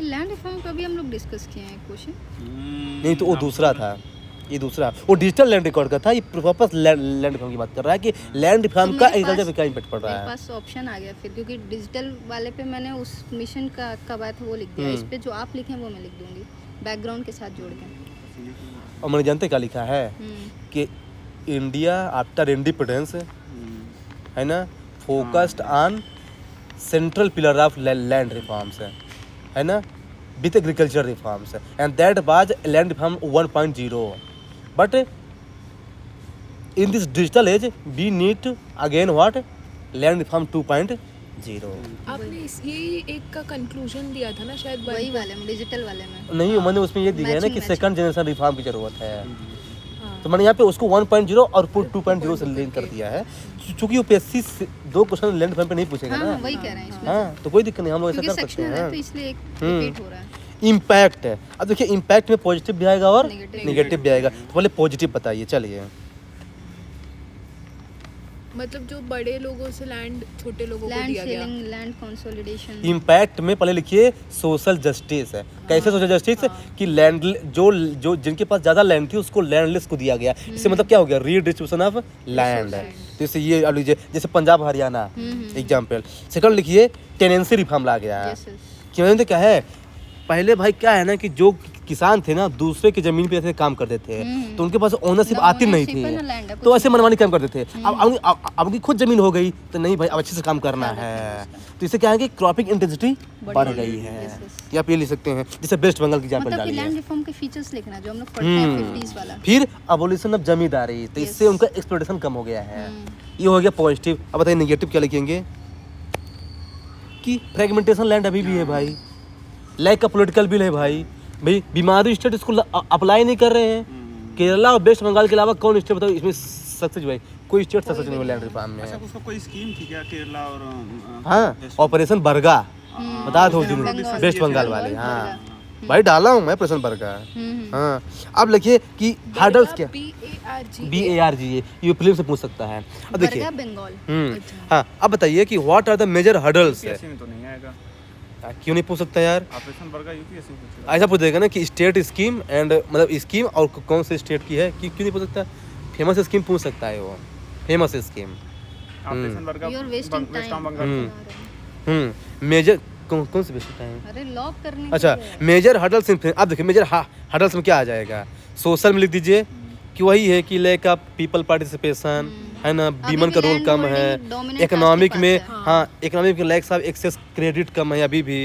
लैंड रिफॉर्म का भी हम लोग डिस्कस किए हैं क्वेश्चन। नहीं तो वो दूसरा था, ये दूसरा वो डिजिटल लैंड रिकॉर्ड का था। ये वापस लैंड रिफॉर्म की बात कर रहा है कि लैंड रिफॉर्म तो का मेरे एग्रीकल्चर पास- पे क्या इम्पैक्ट पड़ रहा मेरे है। पास ऑप्शन आ गया फिर, क्योंकि डिजिटल वाले पे मैंने उस मिशन का कब आया था वो लिख दिया। इस पे जो आप लिखे वो मैं लिख दूंगी बैकग्राउंड के साथ जोड़ के। और मैंने जानते क्या लिखा है कि इंडिया आफ्टर इंडिपेंडेंस है ना, focused on central pillar of land reforms है ना, with agriculture reforms, and that was land reform 1.0। But in this digital age we need again what, land reform 2.0। आपने ये एक का कंक्लूजन दिया था ना शायद वही वाले में, डिजिटल वाले में। नहीं मैंने उसमें ये दिया है ना कि Matching, सेकंड जनरेशन रिफॉर्म की जरूरत है। हाँ। तो मैंने यहाँ पे उसको 1.0 और 2.0 से लिंक कर दिया है, चूंकि यूपीएससी 2 क्वेश्चन लैंड रिफॉर्म पे नहीं पूछेगा हाँ ना। हाँ, वही कह रहे हैं इसमें। हाँ तो कोई दिक्कत नहीं, हम लोग ऐसा क्योंकि कर सकते सेक्शनल है हैं। तो इसलिए एक रिपीट हो रहा है। इम्पैक्ट है, अब देखिए इम्पैक्ट में पॉजिटिव भी आएगा और Negative नेगेटिव भी आएगा। तो पहले पॉजिटिव बताइए, चलिए। मतलब जो बड़े लोगों से लैंड छोटे लोगों को लैंड दिया गया। Selling, land consolidation. इम्पैक्ट में पहले लिखिए सोशल जस्टिस है। कैसे सोशल जस्टिस कि लैंड जो जिनके पास ज़्यादा लैंड थी उसको लैंडलेस को दिया गया। इससे मतलब क्या हो गया, रीडिस्ट्रीब्यूशन ऑफ लैंड है। तो इससे ये अब लीजिए जैसे पंजाब हरियाणा एग्जाम्पल। सेकंड लिखिए टेनेंसी रिफॉर्म ला गया है। Yes yes. क्यों क्या है, पहले भाई क्या है ना कि जो किसान थे ना दूसरे की जमीन पे ऐसे काम करते थे, तो उनके पास ओनरशिप ना आती नहीं ownership है, ना land थी, है, तो कुछ ऐसे मनमानी काम करते थे। अब उनकी खुद जमीन हो गई तो नहीं भाई अब अच्छे से काम करना है, तो इससे क्या है कि क्रॉपिंग इंटेंसिटी बढ़ गई है। या आप ये ले सकते हैं जैसे वेस्ट बंगाल की एग्जाम्पल मतलब कि डालिए। लैंड रिफॉर्म के फीचर्स लिखना जो हम लोग पढ़ते हैं 50s वाला। फिर अबोलिशन ऑफ जमींदारी, तो इससे उनका एक्सप्लॉयटेशन कम हो गया है। ये हो गया पॉजिटिव। अब बताइए नेगेटिव क्या लिखेंगे कि फ्रेगमेंटेशन लैंड अभी भी है भाई, लैक का पॉलिटिकल बिल है भाई बीमारी स्टेट इसको अप्लाई नहीं कर रहे हैं। केरला और वेस्ट बंगाल के अलावा कौन स्टेट बताओ इसमें सक्सेस भाई, कोई स्टेट सक्सेस नहीं हुआ लैंड रिफॉर्म में। अच्छा उसका कोई स्कीम थी क्या केरला और हाँ ऑपरेशन बर्गा बता दो दिन बंगाल, वेस्ट बंगाल वाले। बंगाल, हाँ भाई डाला हूँ मैं ऑपरेशन बर्गा। हाँ अब लिखिए कि हर्डल्स क्या, BARG ये फिल्म से पूछ सकता है। अब देखिए बरगा बंगाल। हाँ अब बताइए कि what are the major hurdles है। यूपीएससी में तो नहीं आएगा, क्यों नहीं पूछ सकता यार, ऑपरेशन बर्गा यूपीएससी में पूछेगा। ऐसा पूछ देगा ना कि स्टेट स्कीम एंड मतलब स्कीम और कौन से स्टेट की है कि क्यों नहीं पूछ सकता, फेमस स्कीम पूछ सकता है वो, famous scheme. Operation Barga You are wasting waste time. Bengal. Major कौन से बेस्ट टाइम। अरे लॉक करने अच्छा मेजर हर्डल्स, आप देखिए मेजर हर्डल्स में क्या आ जाएगा, सोशल में लिख दीजिए कि वही है कि लैक ऑफ पीपल पार्टिसिपेशन है ना, बीमन का भी रोल land कम holding है, dominant इकोनॉमिक caste के में पास है। हाँ economic lacks of access credit कम है अभी भी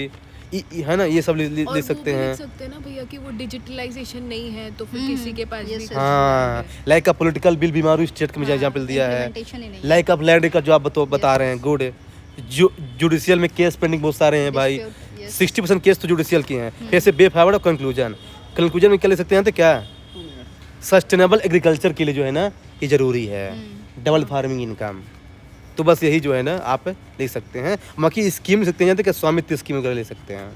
है ना, ये सब लिख सकते हैं। सकते हैं ना भैया कि वो डिजिटलाइजेशन नहीं है तो फिर किसी के पास भी हाँ like of political bill BIMARU state का मुझे एग्जाम्पल दिया है, implementation ही नहीं। लाइक ऑफ लैंड का जो आप बता रहे हैं गुड। जुडिशियल में केस पेंडिंग बहुत सारे हैं भाई, Dispute, yes. 60% केस तो जुडिशियल के हैं। फिर से बेफावड़ और कंक्लूजन में क्या ले सकते हैं तो क्या सस्टेनेबल एग्रीकल्चर के लिए जो है ना ये जरूरी है, डबल फार्मिंग इनकम। तो बस यही जो है ना आप ले सकते हैं, बाकी स्कीम ले सकते हैं, स्वामित्व स्कीम वगैरह ले सकते हैं।